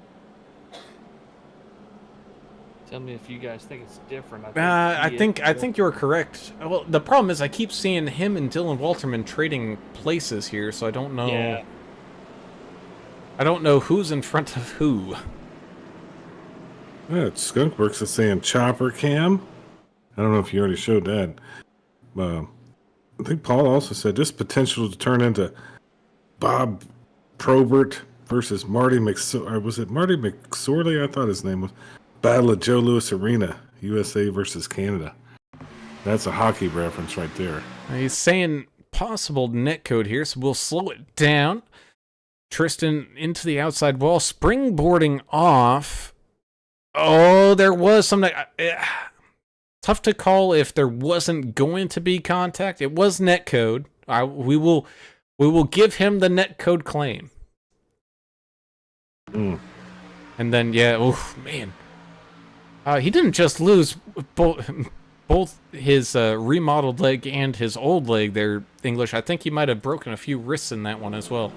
Tell me if you guys think it's different. I think you're correct. Well, the problem is I keep seeing him and Dylan Walterman trading places here, so I don't know. Yeah. I don't know who's in front of who. Yeah, Skunkworks is saying chopper cam. I don't know if you already showed that. I think Paul also said this potential to turn into Bob Probert versus Marty McSorley. Was it Marty McSorley? I thought his name was. Battle of Joe Louis Arena, USA versus Canada. That's a hockey reference right there. He's saying possible netcode here, so we'll slow it down. Tristan into the outside wall, springboarding off. Oh, there was some. Tough to call if there wasn't going to be contact. It was netcode. We will give him the netcode claim. Mm. And then man. He didn't just lose both his remodeled leg and his old leg there, English. I think he might have broken a few wrists in that one as well.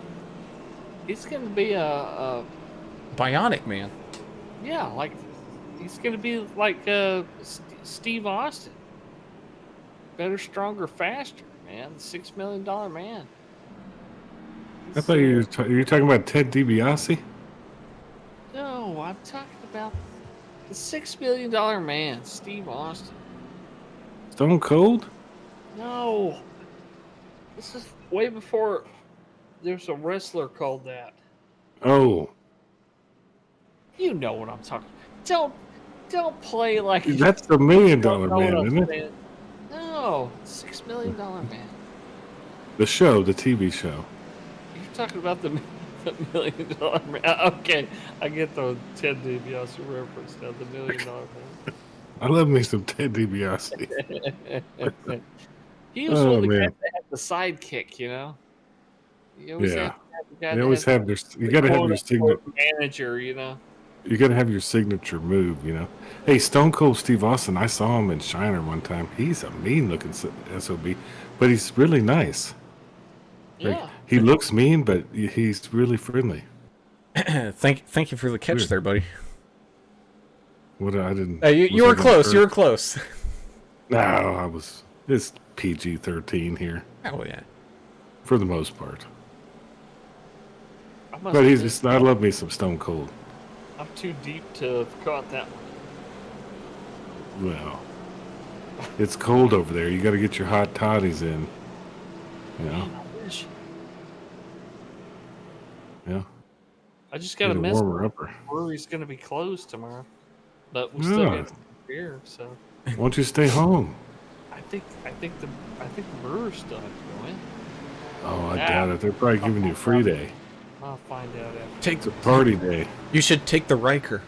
He's going to be a bionic man. Yeah, like he's going to be like Steve Austin. Better, stronger, faster, man. The $6 million man. I thought you were talking about Ted DiBiase. No, I'm talking about the $6 million man, Steve Austin. Stone Cold? No. This is way before there's a wrestler called that. Oh. You know what I'm talking about. Don't play like that's the $1 million man, isn't it? No, $6 million man. The show, the TV show. You're talking about the $1 million man. Okay, I get the Ted DiBiase reference now. The $1 million man. I love me some Ted DiBiase. He was one of the guys that had the sidekick, you know. You always have they always have their. You got to have your signature manager, you know. You got to have your signature move, you know. Hey, Stone Cold Steve Austin. I saw him in Shiner one time. He's a mean-looking SOB, but he's really nice. Yeah. Like, he looks mean, but he's really friendly. Thank you for the catch there, buddy. What I didn't. You were close. You were close. No, I was. It's PG-13 here. Oh yeah. For the most part. But he's just. I love me some Stone Cold. I'm too deep to have caught that one. Well, it's cold over there. You got to get your hot toddies in. You know. Man, I wish. Yeah. I just got a Need a message. warmer upper. The brewery's going to be closed tomorrow, but we still get some beer. So. Why don't you stay home? I think the brewers still have to go in. Oh, I doubt it. They're probably giving you a free day. I'll find out after. Take It's a party day. You should take the Riker.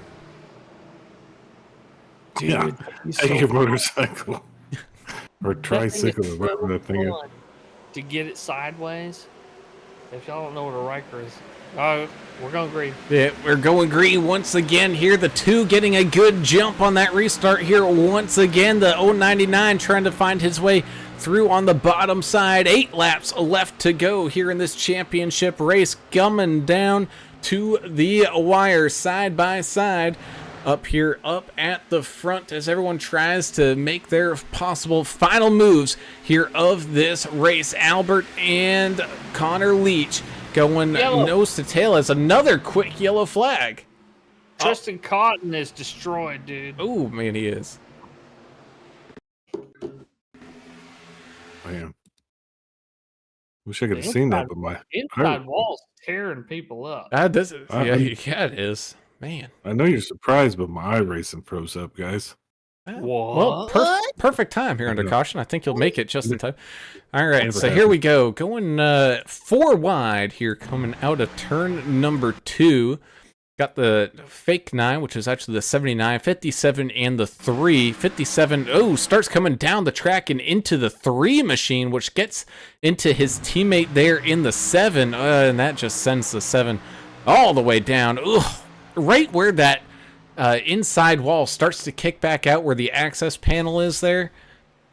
Dude, Yeah. Take your motorcycle or tricycle or whatever that thing is. To get it sideways. If y'all don't know what a Riker is, we're going green. Yeah, we're going green once again here. The 2 getting a good jump on that restart here once again. The 099 trying to find his way through on the bottom side. 8 laps left to go here in this championship race. Coming down to the wire side by side. Up here, up at the front as everyone tries to make their possible final moves here of this race. Albert and Connor Leach going nose to tail as another quick yellow flag. Tristan Cotton is destroyed, dude. Oh, man, he is. Man. Wish I could have seen that, but my inside wall's tearing people up. Yeah, it is. Man. I know you're surprised, but my iRacing froze up, guys. Well, perfect time here under caution. I think you'll make it just in time. All right, so here we go. Going 4 wide here, coming out of turn number 2. Got the fake 9, which is actually the 79, 57, and the 3. 57, starts coming down the track and into the 3 machine, which gets into his teammate there in the 7. And that just sends the 7 all the way down. Right where that inside wall starts to kick back out where the access panel is there.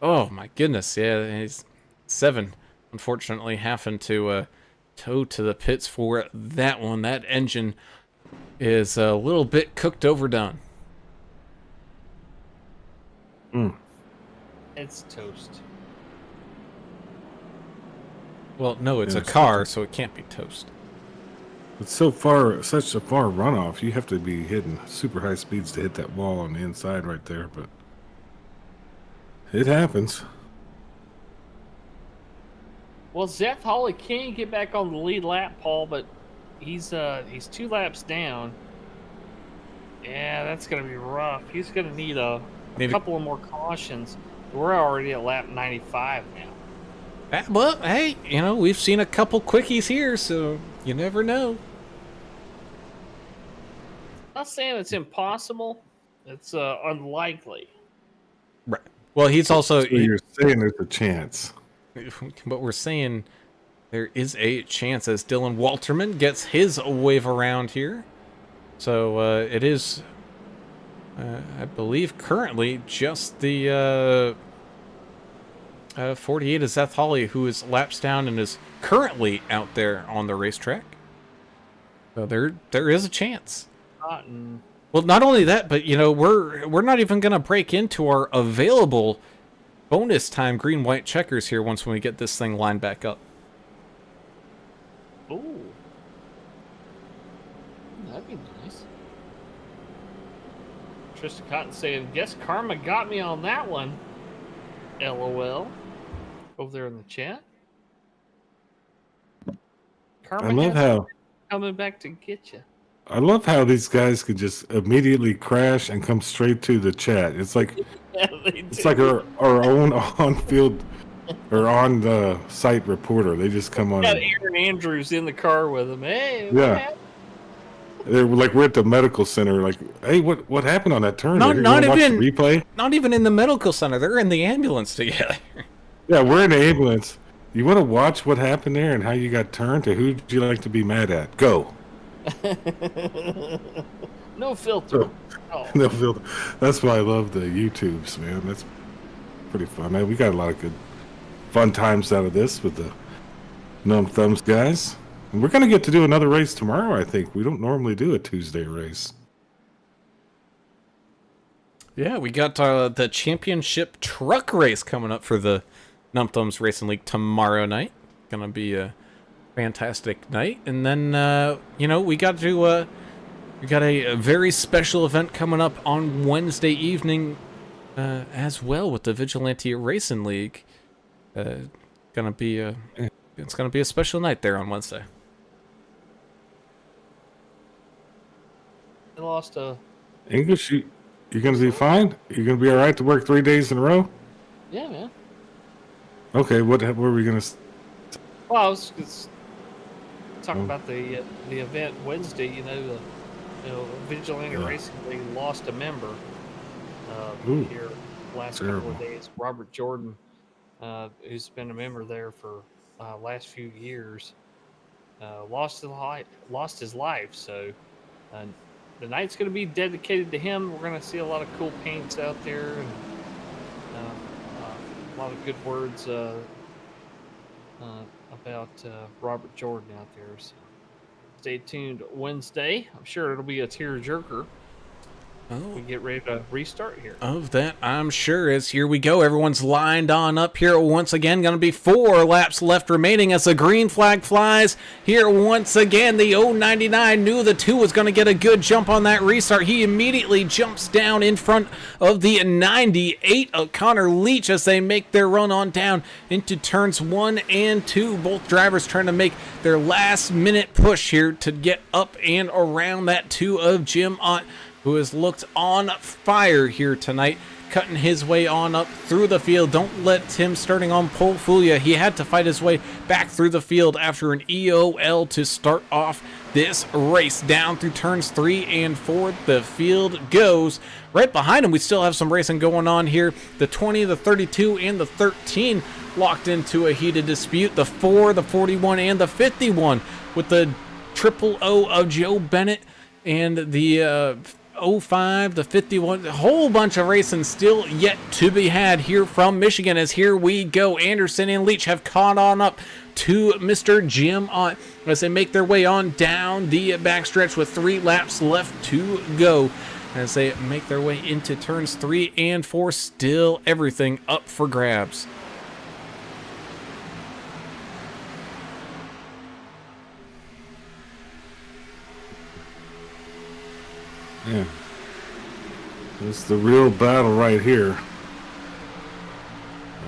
Oh, my goodness. Yeah, he's 7, unfortunately, having to tow to the pits for that one. That engine is a little bit cooked overdone. It's toast. Well, no, it's a Yeah, car, so it can't be toast. It's such a far runoff. You have to be hitting super high speeds to hit that wall on the inside right there, but it happens. Well, Zeth Hawley can get back on the lead lap, Paul, but he's 2 laps down. Yeah, that's gonna be rough. He's gonna need a couple of more cautions. We're already at lap 95 now. Well, hey, we've seen a couple quickies here, so you never know. Not saying it's impossible. It's unlikely. Right. Well, he's also... So you're saying there's a chance. But we're saying there is a chance as Dylan Walterman gets his wave around here. So it is, I believe, currently just the 48 is Zeth Hawley, who is laps down and is currently out there on the racetrack. So there is a chance. Well, not only that, but we're not even going to break into our available bonus time green-white checkers here once we get this thing lined back up. Ooh. That'd be nice. Tristan Cotton saying, guess karma got me on that one. LOL. Over there in the chat. Karma coming back to get you. I love how these guys could just immediately crash and come straight to the chat. It's like it's like our own on-field or on the site reporter. They just come on. Got Aaron Andrews in the car with him. Hey, yeah. They're like we're at the medical center. Like, hey, what happened on that turn? Not even replay. Not even in the medical center. They're in the ambulance together. Yeah, we're in the ambulance. You want to watch what happened there and how you got turned? To who do you like to be mad at? Go. No filter. Oh. No filter. That's why I love the YouTubes, man. That's pretty fun. Man, we got a lot of good fun times out of this with the Numb Thumbs guys. And we're going to get to do another race tomorrow, I think. We don't normally do a Tuesday race. Yeah, we got the championship truck race coming up for the Numb Thumbs Racing League tomorrow night. Gonna be a fantastic night. And then, we got a very special event coming up on Wednesday evening as well with the Vigilante Racing League. It's gonna be a special night there on Wednesday. I lost a... English, you're going to be fine? You're going to be all right to work 3 days in a row? Yeah, man. Okay, what were we going to... Well, I was just talking about the event Wednesday. Vigilante Racing League lost a member here last couple of days. Robert Jordan, who's been a member there for last few years, lost his life. So the night's going to be dedicated to him. We're going to see a lot of cool paints out there and a lot of good words about Robert Jordan out there. So stay tuned Wednesday. I'm sure it'll be a tearjerker. We get ready to restart here. Of that, I'm sure is. Here we go. Everyone's lined on up here once again. Going to be 4 laps left remaining as the green flag flies. Here once again, the 099 knew the 2 was going to get a good jump on that restart. He immediately jumps down in front of the 98 of Connor Leach as they make their run on down into turns 1 and 2. Both drivers trying to make their last minute push here to get up and around that 2 of Jim Ott, who has looked on fire here tonight, cutting his way on up through the field. Don't let him starting on pole fool you. He had to fight his way back through the field after an EOL to start off this race. Down through turns 3 and 4, the field goes. Right behind him, we still have some racing going on here. The 20, the 32, and the 13 locked into a heated dispute. The 4, the 41, and the 51 with the 000 of Joe Bennett and the 05, the 51, a whole bunch of racing still yet to be had here from Michigan. As here we go, Anderson and Leach have caught on up to Mr. Jim Ott as they make their way on down the backstretch with 3 laps left to go. As they make their way into turns 3 and 4, still everything up for grabs. Yeah. It's the real battle right here.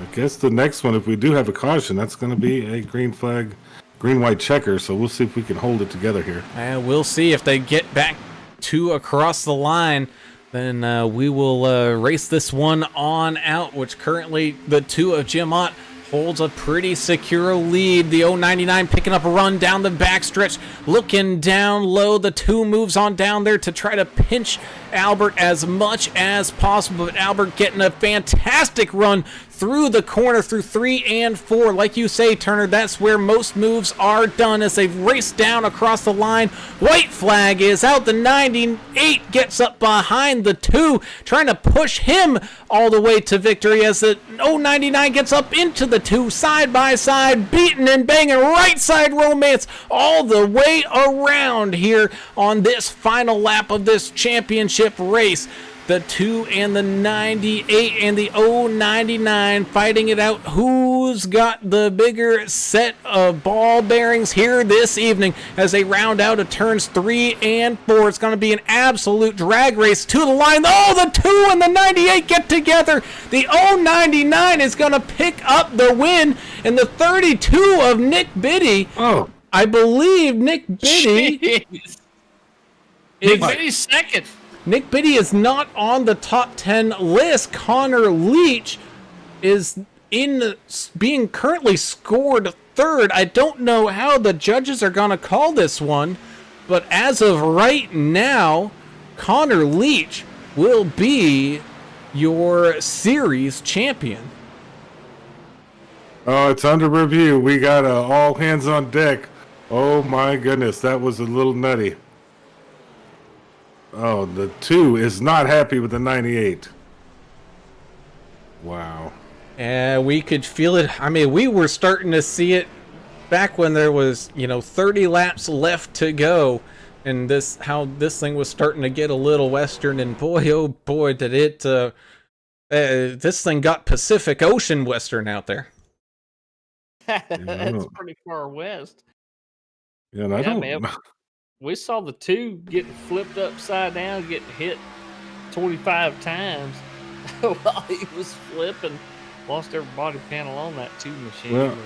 I guess the next one, if we do have a caution, that's going to be a green flag, green-white checker, so we'll see if we can hold it together here. And we'll see if they get back to across the line. Then we will race this one on out, which currently the 2 of Jim Ott holds a pretty secure lead. The 099 picking up a run down the backstretch, looking down low. The 2 moves on down there to try to pinch Albert as much as possible, but Albert getting a fantastic run through the corner through 3 and 4. Like you say, Turner, that's where most moves are done as they race down across the line. White flag is out. The 98 gets up behind the 2, trying to push him all the way to victory as the 099 gets up into the 2, side by side, beating and banging right side romance all the way around here on this final lap of this championship race. The 2 and the 98 and the 099 fighting it out. Who's got the bigger set of ball bearings here this evening as they round out of turns 3 and 4. It's going to be an absolute drag race to the line. Oh, the 2 and the 98 get together. The 099 is going to pick up the win, and the 32 of Nick Biddy. Oh, I believe Nick Biddy. Jeez. Nick Biddy's second. Nick Biddy is not on the top 10 list. Connor Leach is being currently scored 3rd. I don't know how the judges are going to call this one, but as of right now, Connor Leach will be your series champion. Oh, it's under review. We got all hands on deck. Oh my goodness, that was a little nutty. Oh, the 2 is not happy with the 98. Wow. We could feel it. I mean, we were starting to see it back when there was, 30 laps left to go, and how this thing was starting to get a little western, and boy, oh boy, did it, this thing got Pacific Ocean western out there. That's pretty far west. Yeah, and I don't man. We saw the 2 getting flipped upside down, getting hit 25 times while he was flipping. Lost every body panel on that 2 machine. Well,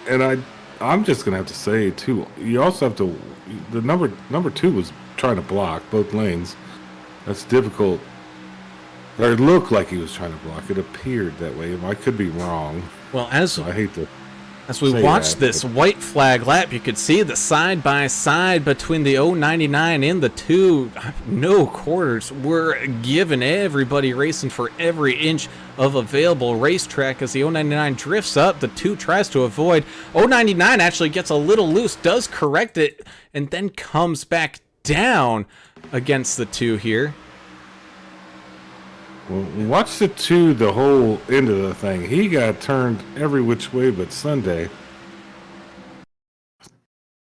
and I'm just gonna have to say too. You also have to. The number 2 was trying to block both lanes. That's difficult. Or it looked like he was trying to block. It appeared that way. I could be wrong. Well, I hate to. As we watched this white flag lap, you could see the side-by-side between the 099 and the 2. No quarters were given. Everybody racing for every inch of available racetrack as the 099 drifts up. The 2 tries to avoid. 099 actually gets a little loose, does correct it, and then comes back down against the 2 here. Well, watch the 2 the whole end of the thing. He got turned every which way but Sunday.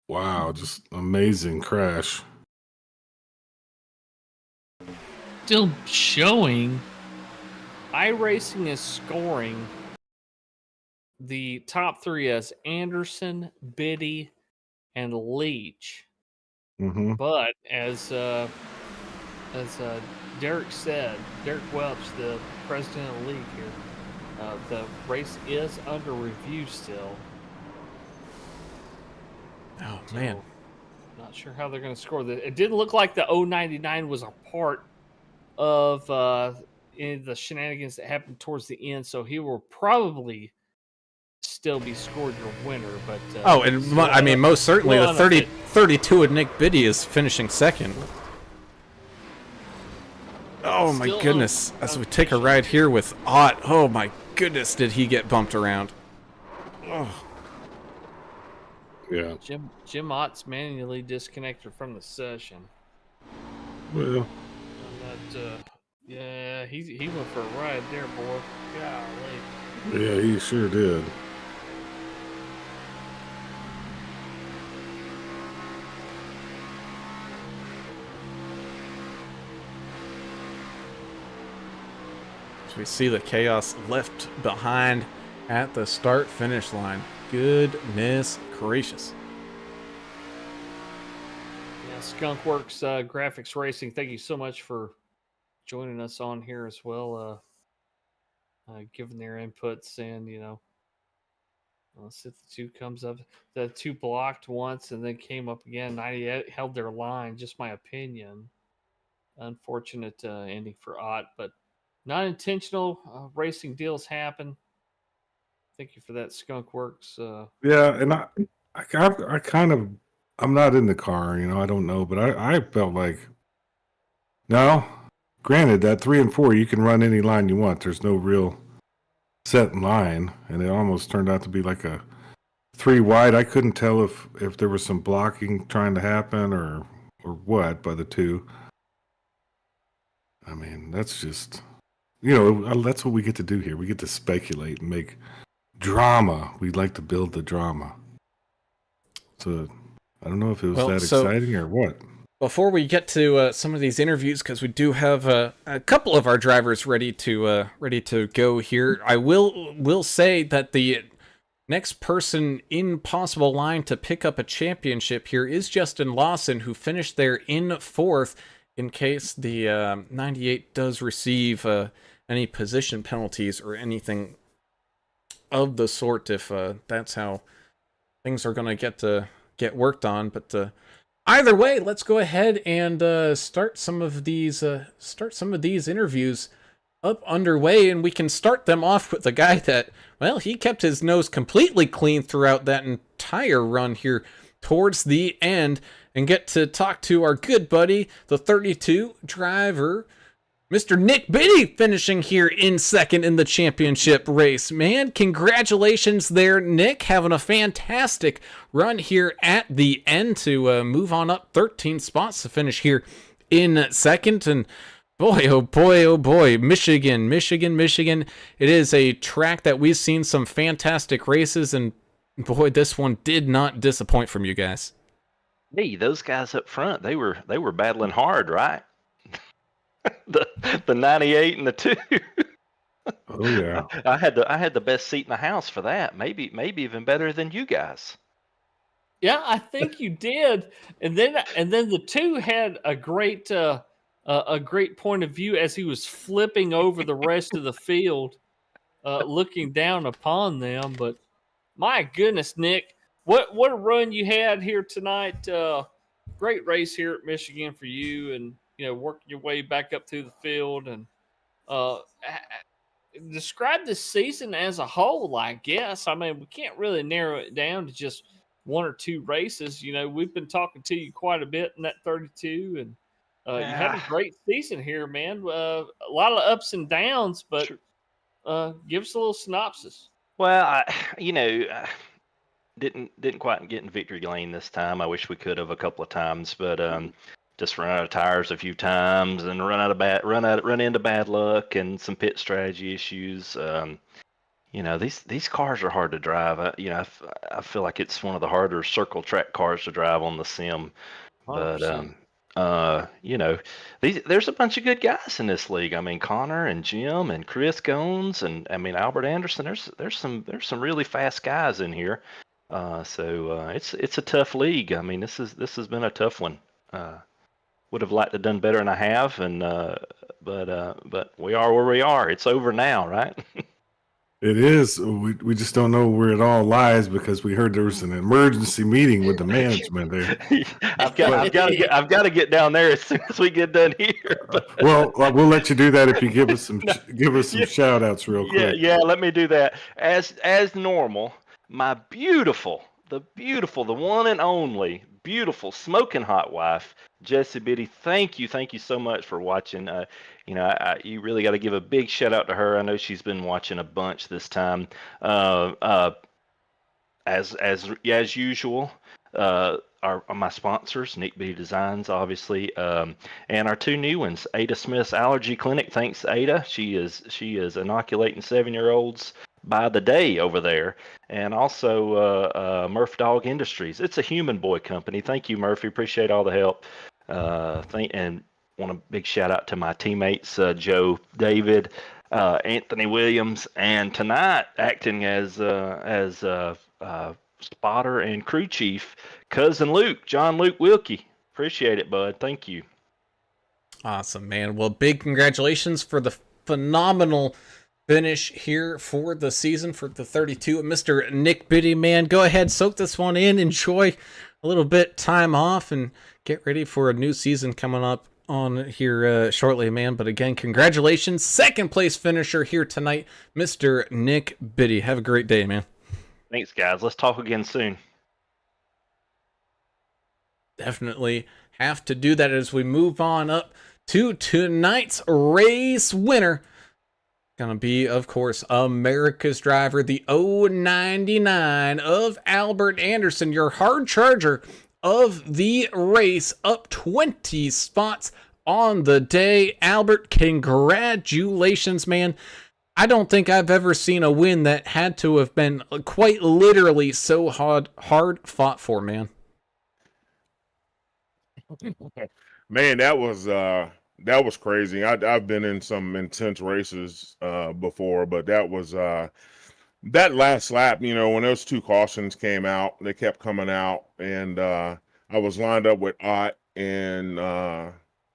Wow, just amazing crash. Still showing iRacing is scoring the top 3 as Anderson, Biddy, and Leach. Mm-hmm. But as Derek said, Derek Welch, the president of the league here, the race is under review still. Oh, So, man. not sure how they're going to score. It didn't look like the 099 was a part of in the shenanigans that happened towards the end, so he will probably still be scored your winner. But I mean, most certainly the 32 of Nick Biddy is finishing second. Oh my goodness! As we take a ride here with Ott, oh my goodness, did he get bumped around? Oh. Yeah. Jim Ott's manually disconnected from the session. Well, And, Yeah, he went for a ride there, boy. Golly. Yeah, he sure did. So we see the chaos left behind at the start-finish line. Goodness gracious. Yeah, Skunkworks Graphics Racing, thank you so much for joining us on here as well, giving their inputs. And let's see if the two comes up. The two blocked once and then came up again. 98 held their line, just my opinion. Unfortunate ending for Ott, but not intentional. Racing deals happen. Thank you for that, Skunkworks. Yeah, and I kind of, I'm not in the car, I don't know, but I felt like, no, granted that 3 and 4, you can run any line you want. There's no real set line, and it almost turned out to be like a 3 wide. I couldn't tell if there was some blocking trying to happen or what by the two. I mean, that's just, that's what we get to do here. We get to speculate and make drama. We like to build the drama. So I don't know if it was exciting or what. Before we get to some of these interviews, because we do have a couple of our drivers ready to go here, I will say that the next person in possible line to pick up a championship here is Justin Lawson, who finished there in 4th. In case the 98 does receive any position penalties or anything of the sort, if that's how things are going to get worked on. But either way, let's go ahead and start some of these interviews up underway, and we can start them off with a guy that, well, he kept his nose completely clean throughout that entire run here towards the end, and get to talk to our good buddy, the 32 driver, Mr. Nick Biddy, finishing here in 2nd in the championship race. Man, congratulations there, Nick, having a fantastic run here at the end to move on up 13 spots to finish here in 2nd. And boy, oh boy, oh boy, Michigan. It is a track that we've seen some fantastic races, and boy, this one did not disappoint from you guys. Hey, those guys up front, they were battling hard, right? the 98 and the 2. Oh yeah. I had the best seat in the house for that. Maybe even better than you guys. Yeah, I think you did. And then the 2 had a great point of view as he was flipping over the rest of the field, looking down upon them. But my goodness, Nick, what a run you had here tonight. Great race here at Michigan for you, and working your way back up through the field. And describe this season as a whole, I guess. I mean, we can't really narrow it down to just 1 or 2 races. We've been talking to you quite a bit in that 32, and you had a great season here, man. A lot of ups and downs, but sure. Give us a little synopsis. Well, I didn't quite get in victory lane this time. I wish we could have a couple of times, but just run out of tires a few times and run into bad luck and some pit strategy issues. These cars are hard to drive. I feel like it's one of the harder circle track cars to drive on the sim. 100%. But there's a bunch of good guys in this league. I mean, Connor and Jim and Chris Gones and Albert Anderson. There's some really fast guys in here. So it's a tough league. I mean, this has been a tough one. Would have liked to have done better than I have, and but we are where we are. It's over now, right? It is. We just don't know where it all lies because we heard there was an emergency meeting with the management there. I've got to get down there as soon as we get done here. Well, we'll let you do that if you give us some shout outs real quick. Yeah, let me do that. As normal, my the one and only beautiful smoking hot wife, Jessie Biddy. Thank you so much for watching. You really got to give a big shout out to her. I know she's been watching a bunch this time. As usual, my sponsors, Nick B Designs, obviously, and our two new ones, Ada Smith's Allergy Clinic. Thanks, Ada. She is inoculating 7-year-olds by the day over there, and also Murph Dog Industries. It's a human boy company. Thank you, Murphy. Appreciate all the help. And want a big shout out to my teammates, Joe, David, Anthony Williams, and tonight acting as spotter and crew chief, cousin Luke, John Luke Wilkie. Appreciate it, bud. Thank you. Awesome, man. Well, big congratulations for the phenomenal finish here for the season for the 32. Mr. Nick Biddy, man, go ahead, soak this one in, enjoy a little bit time off, and get ready for a new season coming up on here shortly, man. But again, congratulations. Second place finisher here tonight, Mr. Nick Biddy. Have a great day, man. Thanks, guys. Let's talk again soon. Definitely have to do that as we move on up to tonight's race winner. Gonna be, of course, America's driver, the 099 of Albert Anderson, your hard charger of the race, up 20 spots on the day. Albert, congratulations, man. I don't think I've ever seen a win that had to have been quite literally so hard fought for, man. Man, that was crazy. I've been in some intense races before, but that was that last lap. You know, when those two cautions came out, they kept coming out, and I was lined up with Ott and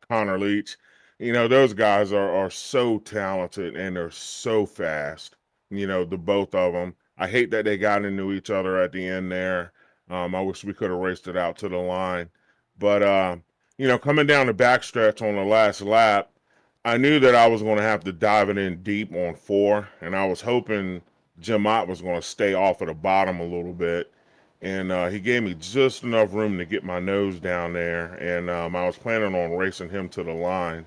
Connor Leach. You know, those guys are so talented and they're so fast. You know, the both of them. I hate that they got into each other at the end there. I wish we could have raced it out to the line, but you know, coming down the backstretch on the last lap, I knew that I was going to have to dive it in deep on 4, and I was hoping Jim Ott was going to stay off at the bottom a little bit, and he gave me just enough room to get my nose down there, and I was planning on racing him to the line,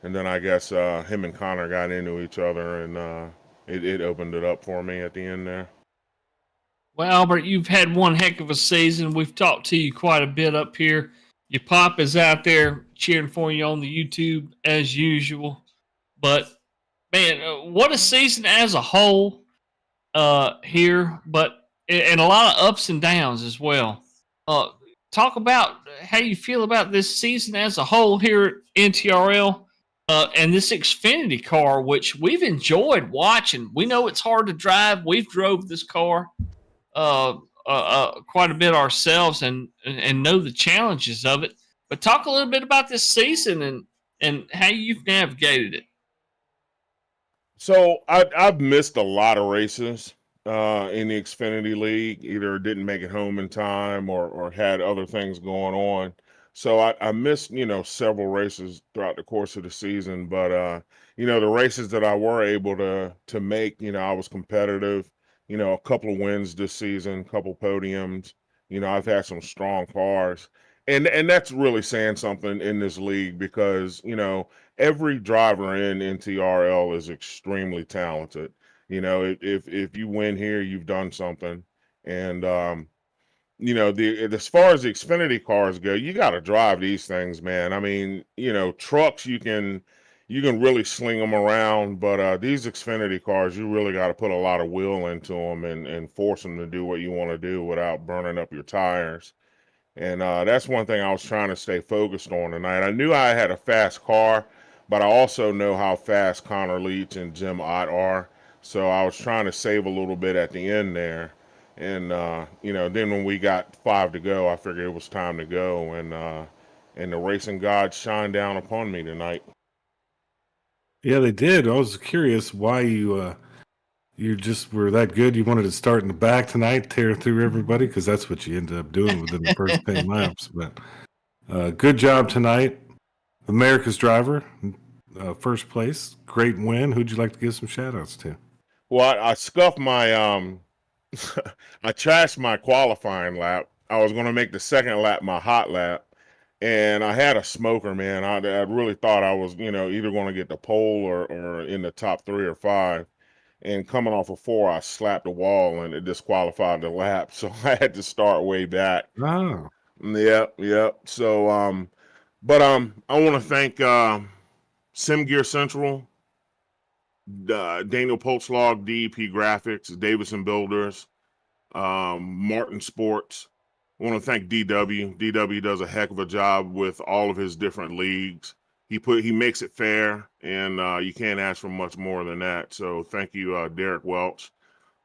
and then I guess him and Connor got into each other, and it opened it up for me at the end there. Well, Albert, you've had one heck of a season. We've talked to you quite a bit up here. Your pop is out there cheering for you on the YouTube as usual. But, man, what a season as a whole here, and a lot of ups and downs as well. Talk about how you feel about this season as a whole here at NTRL and this Xfinity car, which we've enjoyed watching. We know it's hard to drive. We've drove this car quite a bit ourselves and know the challenges of it. But talk a little bit about this season and how you've navigated it. So I've missed a lot of races in the Xfinity League. Either didn't make it home in time or had other things going on. So I missed, you know, several races throughout the course of the season. But you know, the races that I were able to make, you know, I was competitive. You know, a couple of wins this season, a couple podiums. You know, I've had some strong cars. And that's really saying something in this league because, you know, every driver in NTRL is extremely talented. You know, if you win here, you've done something. And you know, as far as the Xfinity cars go, you got to drive these things, man. I mean, you know, trucks you can really sling them around, but these Xfinity cars, you really got to put a lot of will into them and force them to do what you want to do without burning up your tires. And that's one thing I was trying to stay focused on tonight. I knew I had a fast car, but I also know how fast Connor Leach and Jim Ott are. So I was trying to save a little bit at the end there. And, you know, then when we got 5 to go, I figured it was time to go. And the racing gods shined down upon me tonight. Yeah, they did. I was curious why you just were that good. You wanted to start in the back tonight, tear through everybody, because that's what you ended up doing within the first 10 laps. But good job tonight. America's driver, first place. Great win. Who'd you like to give some shout outs to? Well, I scuffed my I trashed my qualifying lap. I was going to make the second lap my hot lap, and I had a smoker, man. I really thought I was, you know, either going to get the pole or in the top 3 or 5. And coming off of 4, I slapped the wall and it disqualified the lap, so I had to start way back. Oh. Yeah. So, but I want to thank Sim Gear Central, Daniel Poltzlog, DEP Graphics, Davidson Builders, Martin Sports. I want to thank DW. DW does a heck of a job with all of his different leagues. He makes it fair, and you can't ask for much more than that. So thank you, Derek Welch.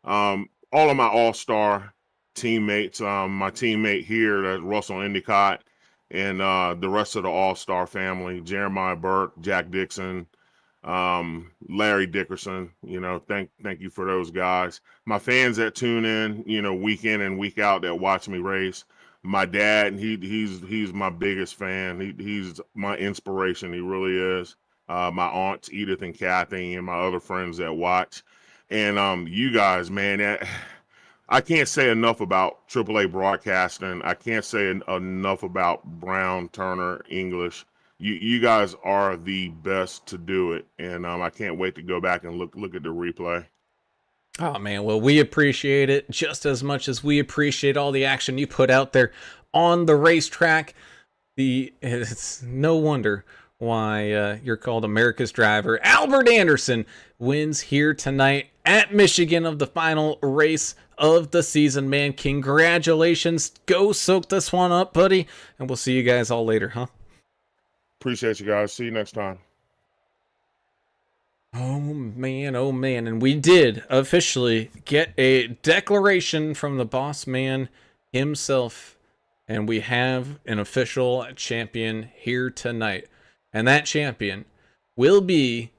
All of my all-star teammates, my teammate here, Russell Endicott, and the rest of the all-star family, Jeremiah Burke, Jack Dixon, Larry Dickerson. Thank you for those guys. My fans that tune in, week in and week out, that watch me race. My dad, he's my biggest fan. He's my inspiration. He really is. My aunts Edith and Kathy, and my other friends that watch, and you guys, man. I can't say enough about AAA broadcasting. I can't say enough about Brown, Turner, English. You guys are the best to do it, and I can't wait to go back and look at the replay. Oh man, well, we appreciate it just as much as we appreciate all the action you put out there on the racetrack. It's no wonder why you're called America's driver. Albert Anderson wins here tonight at Michigan of the final race of the season. Man, congratulations. Go soak this one up, buddy, and we'll see you guys all later, huh? Appreciate you guys. See you next time. Oh man, and we did officially get a declaration from the boss man himself, and we have an official champion here tonight. And that champion will be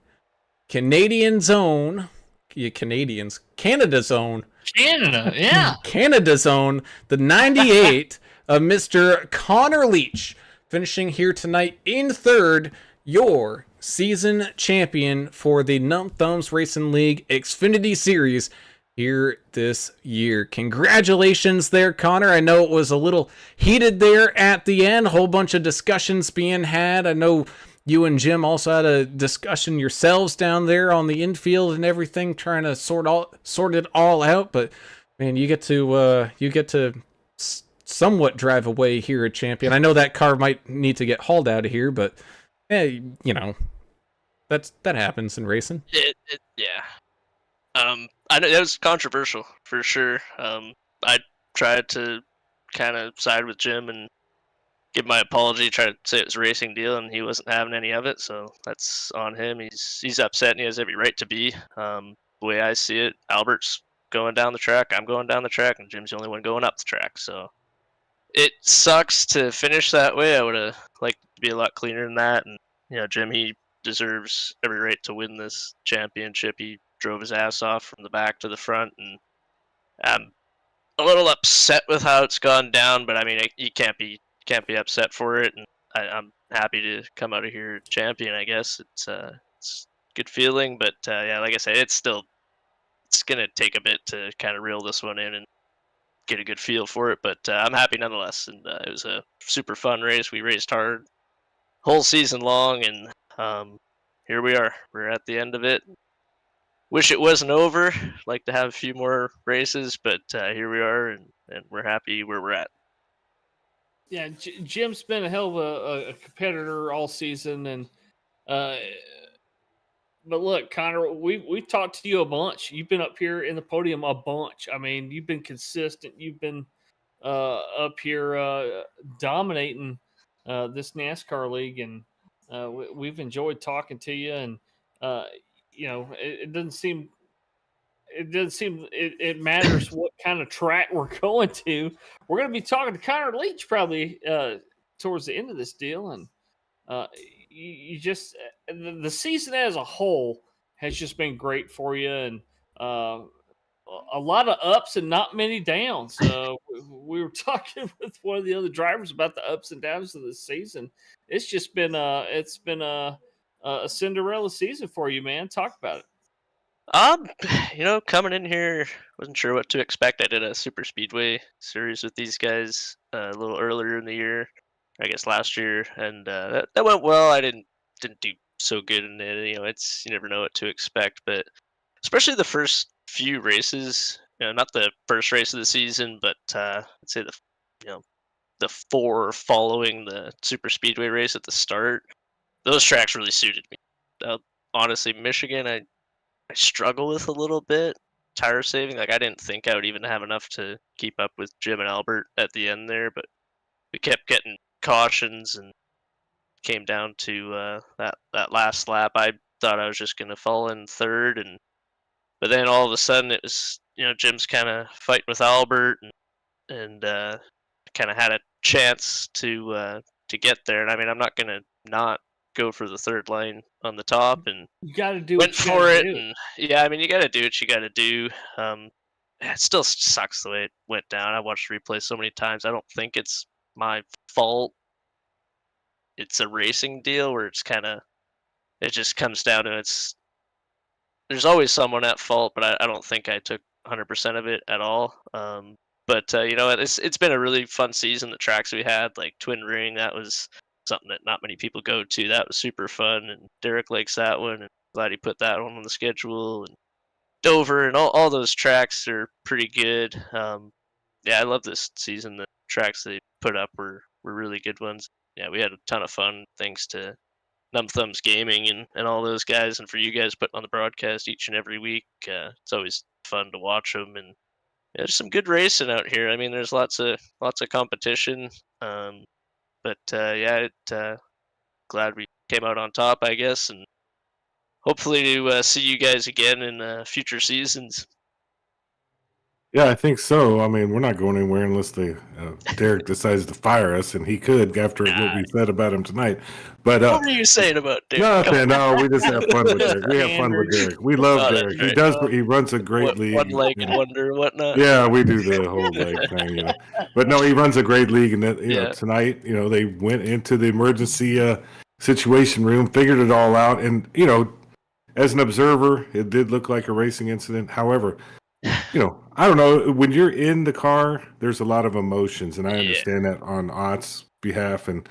Canadian's own, Canada's own, Canada, Canada's own, the 98 of Mr. Connor Leach, finishing here tonight in third, your season champion for the Numb Thumbs Racing League Xfinity Series here this year. Congratulations there, Connor. I know it was a little heated there at the end, a whole bunch of discussions being had. I know you and Jim also had a discussion yourselves down there on the infield and everything, trying to sort it all out. But man, you get to somewhat drive away here at Champion. I know that car might need to get hauled out of here, but that happens in racing. Yeah. I know that was controversial for sure. I tried to kind of side with Jim and give my apology, try to say it was a racing deal, and he wasn't having any of it. So that's on him. He's upset, and he has every right to be. The way I see it, Albert's going down the track, I'm going down the track, and Jim's the only one going up the track. So it sucks to finish that way. I would have liked to be a lot cleaner than that. And Jim, he deserves every right to win this championship. He drove his ass off from the back to the front, and I'm a little upset with how it's gone down. But I mean, you can't be upset for it, and I'm happy to come out of here champion. I guess it's a good feeling, but yeah, like I said, it's gonna take a bit to kind of reel this one in and get a good feel for it. But I'm happy nonetheless, and it was a super fun race. We raced hard whole season long, and here we are. We're at the end of it. Wish it wasn't over. Like to have a few more races, but here we are, and we're happy where we're at. Yeah, Jim's been a hell of a competitor all season, and but look, Connor, we talked to you a bunch. You've been up here in the podium a bunch. I mean, you've been consistent. You've been up here dominating this NASCAR league, and we've enjoyed talking to you. And it doesn't seem it matters what kind of track we're going to. We're going to be talking to Connor Leach probably towards the end of this deal, and you just the season as a whole has just been great for you, and a lot of ups and not many downs. We were talking with one of the other drivers about the ups and downs of the season. It's just been a Cinderella season for you, man. Talk about it. Coming in here, wasn't sure what to expect. I did a super speedway series with these guys a little earlier in the year, I guess last year, and that went well. I didn't do so good in it. You never know what to expect, but especially the first few races, not the first race of the season, but I'd say the the 4 following the super speedway race at the start, those tracks really suited me. Honestly, Michigan, I struggle with a little bit tire saving. Like I didn't think I would even have enough to keep up with Jim and Albert at the end there, but we kept getting cautions and came down to that last lap. I thought I was just gonna fall in third, but then all of a sudden it was Jim's kind of fighting with Albert and kind of had a chance to get there. And I mean, I'm not gonna not go for the third line on the top, and You got to do went what you for gotta it. do. And yeah, I mean, you got to do what you got to do. It still sucks the way it went down. I watched the replay so many times. I don't think it's my fault. It's a racing deal where it just comes down to there's always someone at fault, but I don't think I took 100% of it at all. But it's been a really fun season. The tracks we had, like Twin Ring, that was something that not many people go to. That was super fun, and Derek likes that one, and glad he put that one on the schedule. And Dover and all those tracks are pretty good. Yeah, I love this season. The tracks they put up were really good ones. Yeah, we had a ton of fun thanks to Numb Thumbs Gaming and all those guys, and for you guys putting on the broadcast each and every week. It's always fun to watch them, and there's some good racing out here. I mean, there's lots of competition. But yeah, glad we came out on top, I guess, and hopefully to see you guys again in future seasons. Yeah, I think so. I mean, we're not going anywhere unless Derek decides to fire us, and he could after what we said about him tonight. But What were you saying about Derek? nothing. No, we just have fun with Derek. We have fun with Derek. We love Oh, Derek. that's He right. does. He runs a great league. One-legged wonder and whatnot. Yeah, we do the whole leg thing, But no, he runs a great league, and tonight, they went into the emergency situation room, figured it all out, and as an observer, it did look like a racing incident. However, I don't know. When you're in the car, there's a lot of emotions, and I understand that on Ott's behalf, and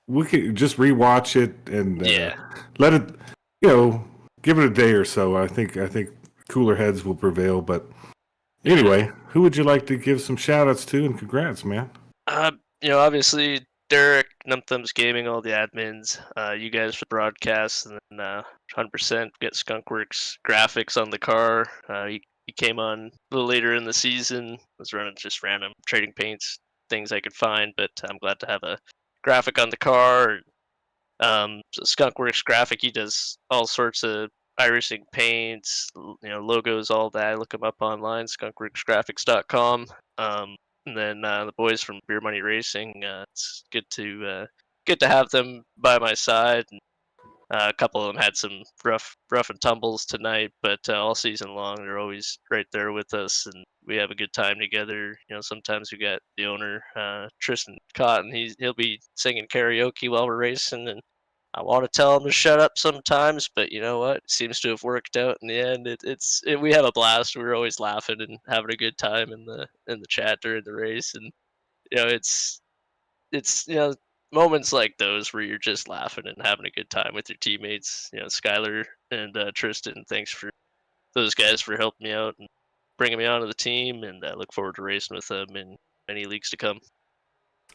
we could just rewatch it and let it, give it a day or so. I think cooler heads will prevail. But anyway, who would you like to give some shout outs to and congrats, man? Obviously Derek, Numb Thumbs Gaming, all the admins, you guys for the broadcast, and then 100% get Skunkworks graphics on the car. He came on a little later in the season. Was running just random trading paints, things I could find, but I'm glad to have a graphic on the car. So Skunkworks graphic, he does all sorts of iRacing paints, logos, all that. Look him up online, skunkworksgraphics.com. And then the boys from Beer Money Racing, it's good to have them by my side. And, a couple of them had some rough and tumbles tonight, but all season long they're always right there with us, and we have a good time together. Sometimes we got the owner, Tristan Cotton. He'll be singing karaoke while we're racing, and I want to tell him to shut up sometimes, but you know what? It seems to have worked out in the end. We have a blast. We're always laughing and having a good time in the chat during the race, and it's moments like those where you're just laughing and having a good time with your teammates. Skylar and Tristan, thanks for those guys for helping me out and bringing me onto the team, and I look forward to racing with them in many leagues to come.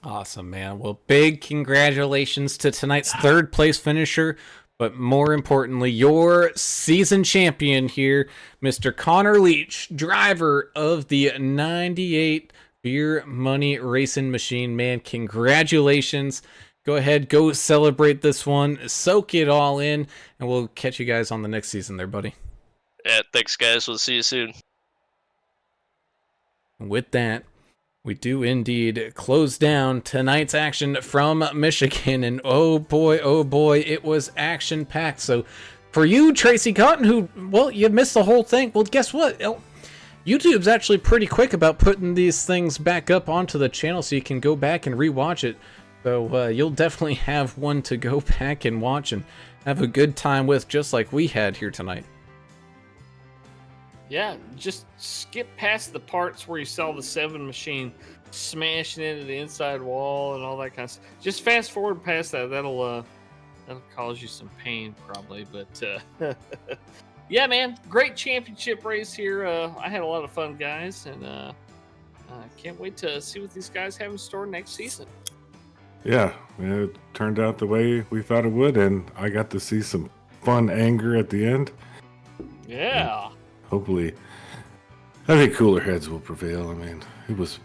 Awesome, man. Well, big congratulations to tonight's third place finisher, but more importantly, your season champion here, Mr. Connor Leach, driver of the 98 Beer Money Racing Machine. Man, congratulations. Go ahead, go celebrate this one, soak it all in, and we'll catch you guys on the next season there, buddy. Yeah, thanks, guys. We'll see you soon. With that, we do indeed close down tonight's action from Michigan, and oh boy, it was action-packed. So for you, Tracy Cotton, who, well, you missed the whole thing, well, guess what? YouTube's actually pretty quick about putting these things back up onto the channel so you can go back and rewatch it. So you'll definitely have one to go back and watch and have a good time with, just like we had here tonight. Yeah, just skip past the parts where you saw the 7 machine smashing into the inside wall and all that kind of stuff. Just fast forward past that. That'll cause you some pain probably, but yeah, man, great championship race here. I had a lot of fun, guys, and Can't wait to see what these guys have in store next season. Yeah, it turned out the way we thought it would, and I got to see some fun anger at the end. Yeah. Hopefully, I think cooler heads will prevail. I mean, it was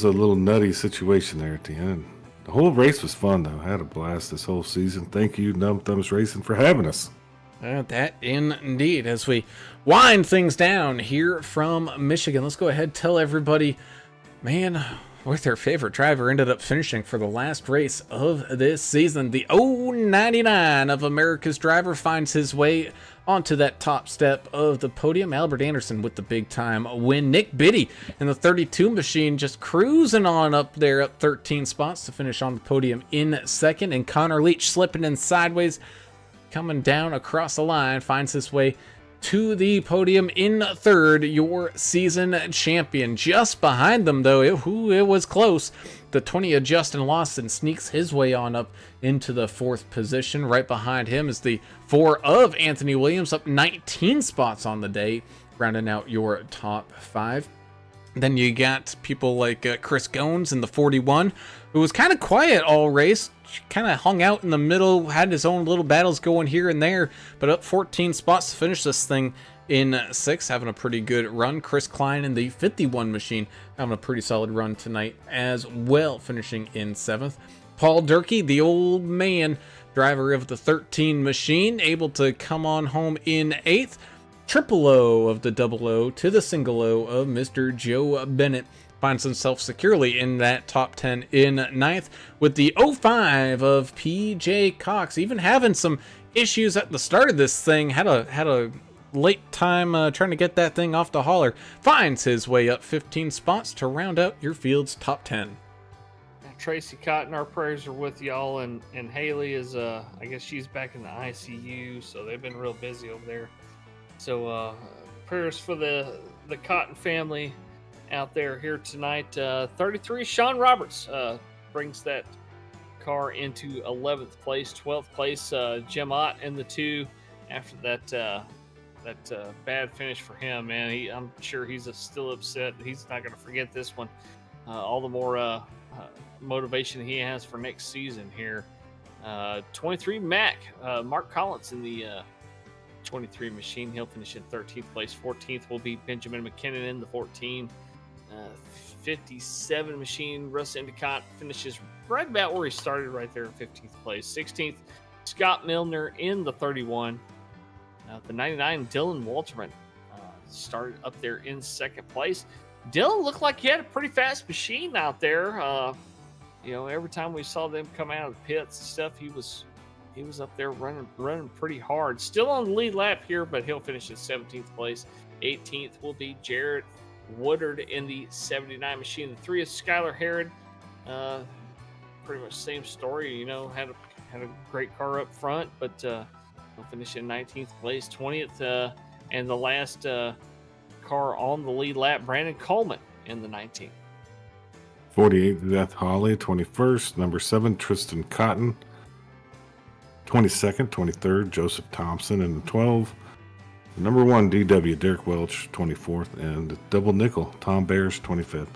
a little nutty situation there at the end. The whole race was fun, though. I had a blast this whole season. Thank you, Numb Thumbs Racing, for having us. That indeed. As we wind things down here from Michigan, let's go ahead and tell everybody, man, where their favorite driver ended up finishing for the last race of this season. The 099 of America's driver finds his way onto that top step of the podium. Albert Anderson with the big time win. Nick Biddy in the 32 machine just cruising on up there, up 13 spots to finish on the podium in second. And Connor Leach slipping in sideways, coming down across the line, finds his way to the podium in third, your season champion. Just behind them, though, it was close. The 20 of Justin Lawson sneaks his way on up into the fourth position. Right behind him is the 4 of Anthony Williams, up 19 spots on the day, rounding out your top 5. Then you got people like Chris Gones in the 41, who was kind of quiet all race, kind of hung out in the middle, had his own little battles going here and there, but up 14 spots to finish this thing in 6th, having a pretty good run. Chris Klein in the 51 machine having a pretty solid run tonight as well, finishing in 7th. Paul Durkee, the old man, driver of the 13 machine, able to come on home in 8th. Triple O of the double O to the single O of Mr. Joe Bennett finds himself securely in that top 10 in 9th, with the 05 of PJ Cox even having some issues at the start of this thing. Had a late time trying to get that thing off the hauler. Finds his way up 15 spots to round out your field's top 10. Tracy Cotton, our prayers are with y'all, and Haley is I guess she's back in the ICU, so they've been real busy over there. So prayers for the Cotton family out there here tonight. 33 Sean Roberts brings that car into 11th place. 12th place Jim Ott in the 2 after that bad finish for him, man. I'm sure he's still upset. He's not going to forget this one. All the more motivation he has for next season here. 23 Mark Collins in the 23 machine. He'll finish in 13th place. 14th will be Benjamin McKinnon in the 14. 57 machine, Russ Endicott finishes right about where he started, right there in 15th place. 16th, Scott Milner in the 31. The 99, Dylan Walterman started up there in 2nd place. Dylan looked like he had a pretty fast machine out there. Every time we saw them come out of the pits and stuff, he was up there running pretty hard. Still on the lead lap here, but he'll finish in 17th place. 18th will be Jared Woodard in the 79 machine. The 3 is Skylar Herod. Pretty much same story, had a great car up front, but he'll finish in 19th place. 20th and the last car on the lead lap, Brandon Coleman in the 19th. 48th, Beth Holly. 21st, number 7, Tristan Cotton. 22nd, 23rd, Joseph Thompson in the 12. Number 1, DW, Derek Welch, 24th, and double nickel, Tom Bears, 25th.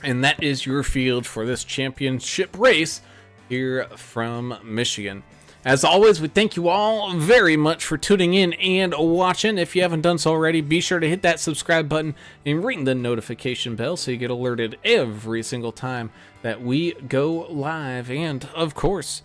And that is your field for this championship race here from Michigan. As always, we thank you all very much for tuning in and watching. If you haven't done so already, be sure to hit that subscribe button and ring the notification bell so you get alerted every single time that we go live. And, of course,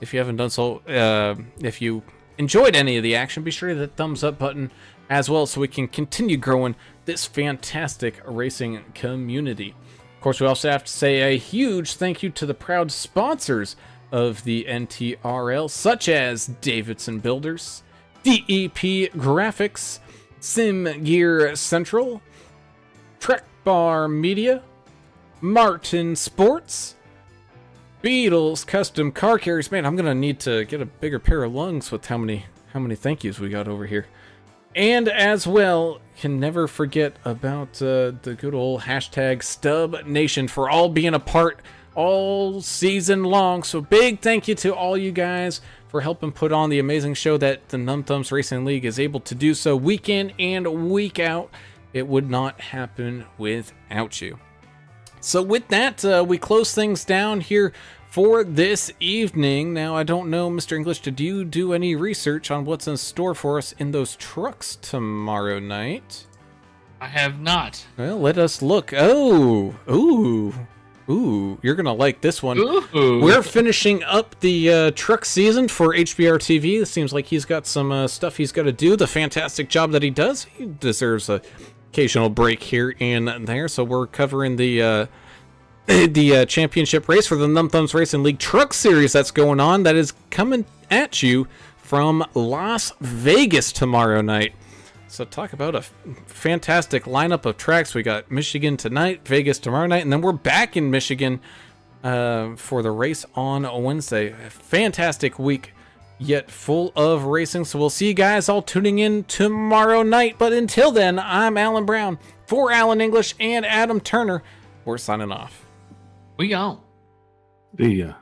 if you haven't done so, if you enjoyed any of the action, be sure to hit that thumbs up button as well so we can continue growing this fantastic racing community. Of course, we also have to say a huge thank you to the proud sponsors of the NTRL, such as Davidson Builders, DEP Graphics, Sim Gear Central, Trek Bar Media, Martin Sports, Beadle's Custom Car Carriers. Man, I'm gonna need to get a bigger pair of lungs with how many thank yous we got over here. And as well, can never forget about the good old hashtag Stub Nation for all being a part all season long. So big thank you to all you guys for helping put on the amazing show that the Numb Thumbs Racing League is able to do so week in and week out. It would not happen without you. So with that, we close things down here for this evening. Now, I don't know, Mr. English, did you do any research on what's in store for us in those trucks tomorrow night? I have not. Well, let us look. Oh, ooh, you're gonna like this one. Ooh. We're finishing up the truck season for HBR TV. It seems like he's got some stuff he's got to do. The fantastic job that he does, he deserves a occasional break here and there. So we're covering the championship race for the Numb Thumbs Racing League Truck Series that's going on. That is coming at you from Las Vegas tomorrow night. So talk about a fantastic lineup of tracks. We got Michigan tonight, Vegas tomorrow night, and then we're back in Michigan for the race on Wednesday. A fantastic week, yet full of racing. So we'll see you guys all tuning in tomorrow night. But until then, I'm Alan Brown. For Alan English and Adam Turner, we're signing off. We gone. See ya.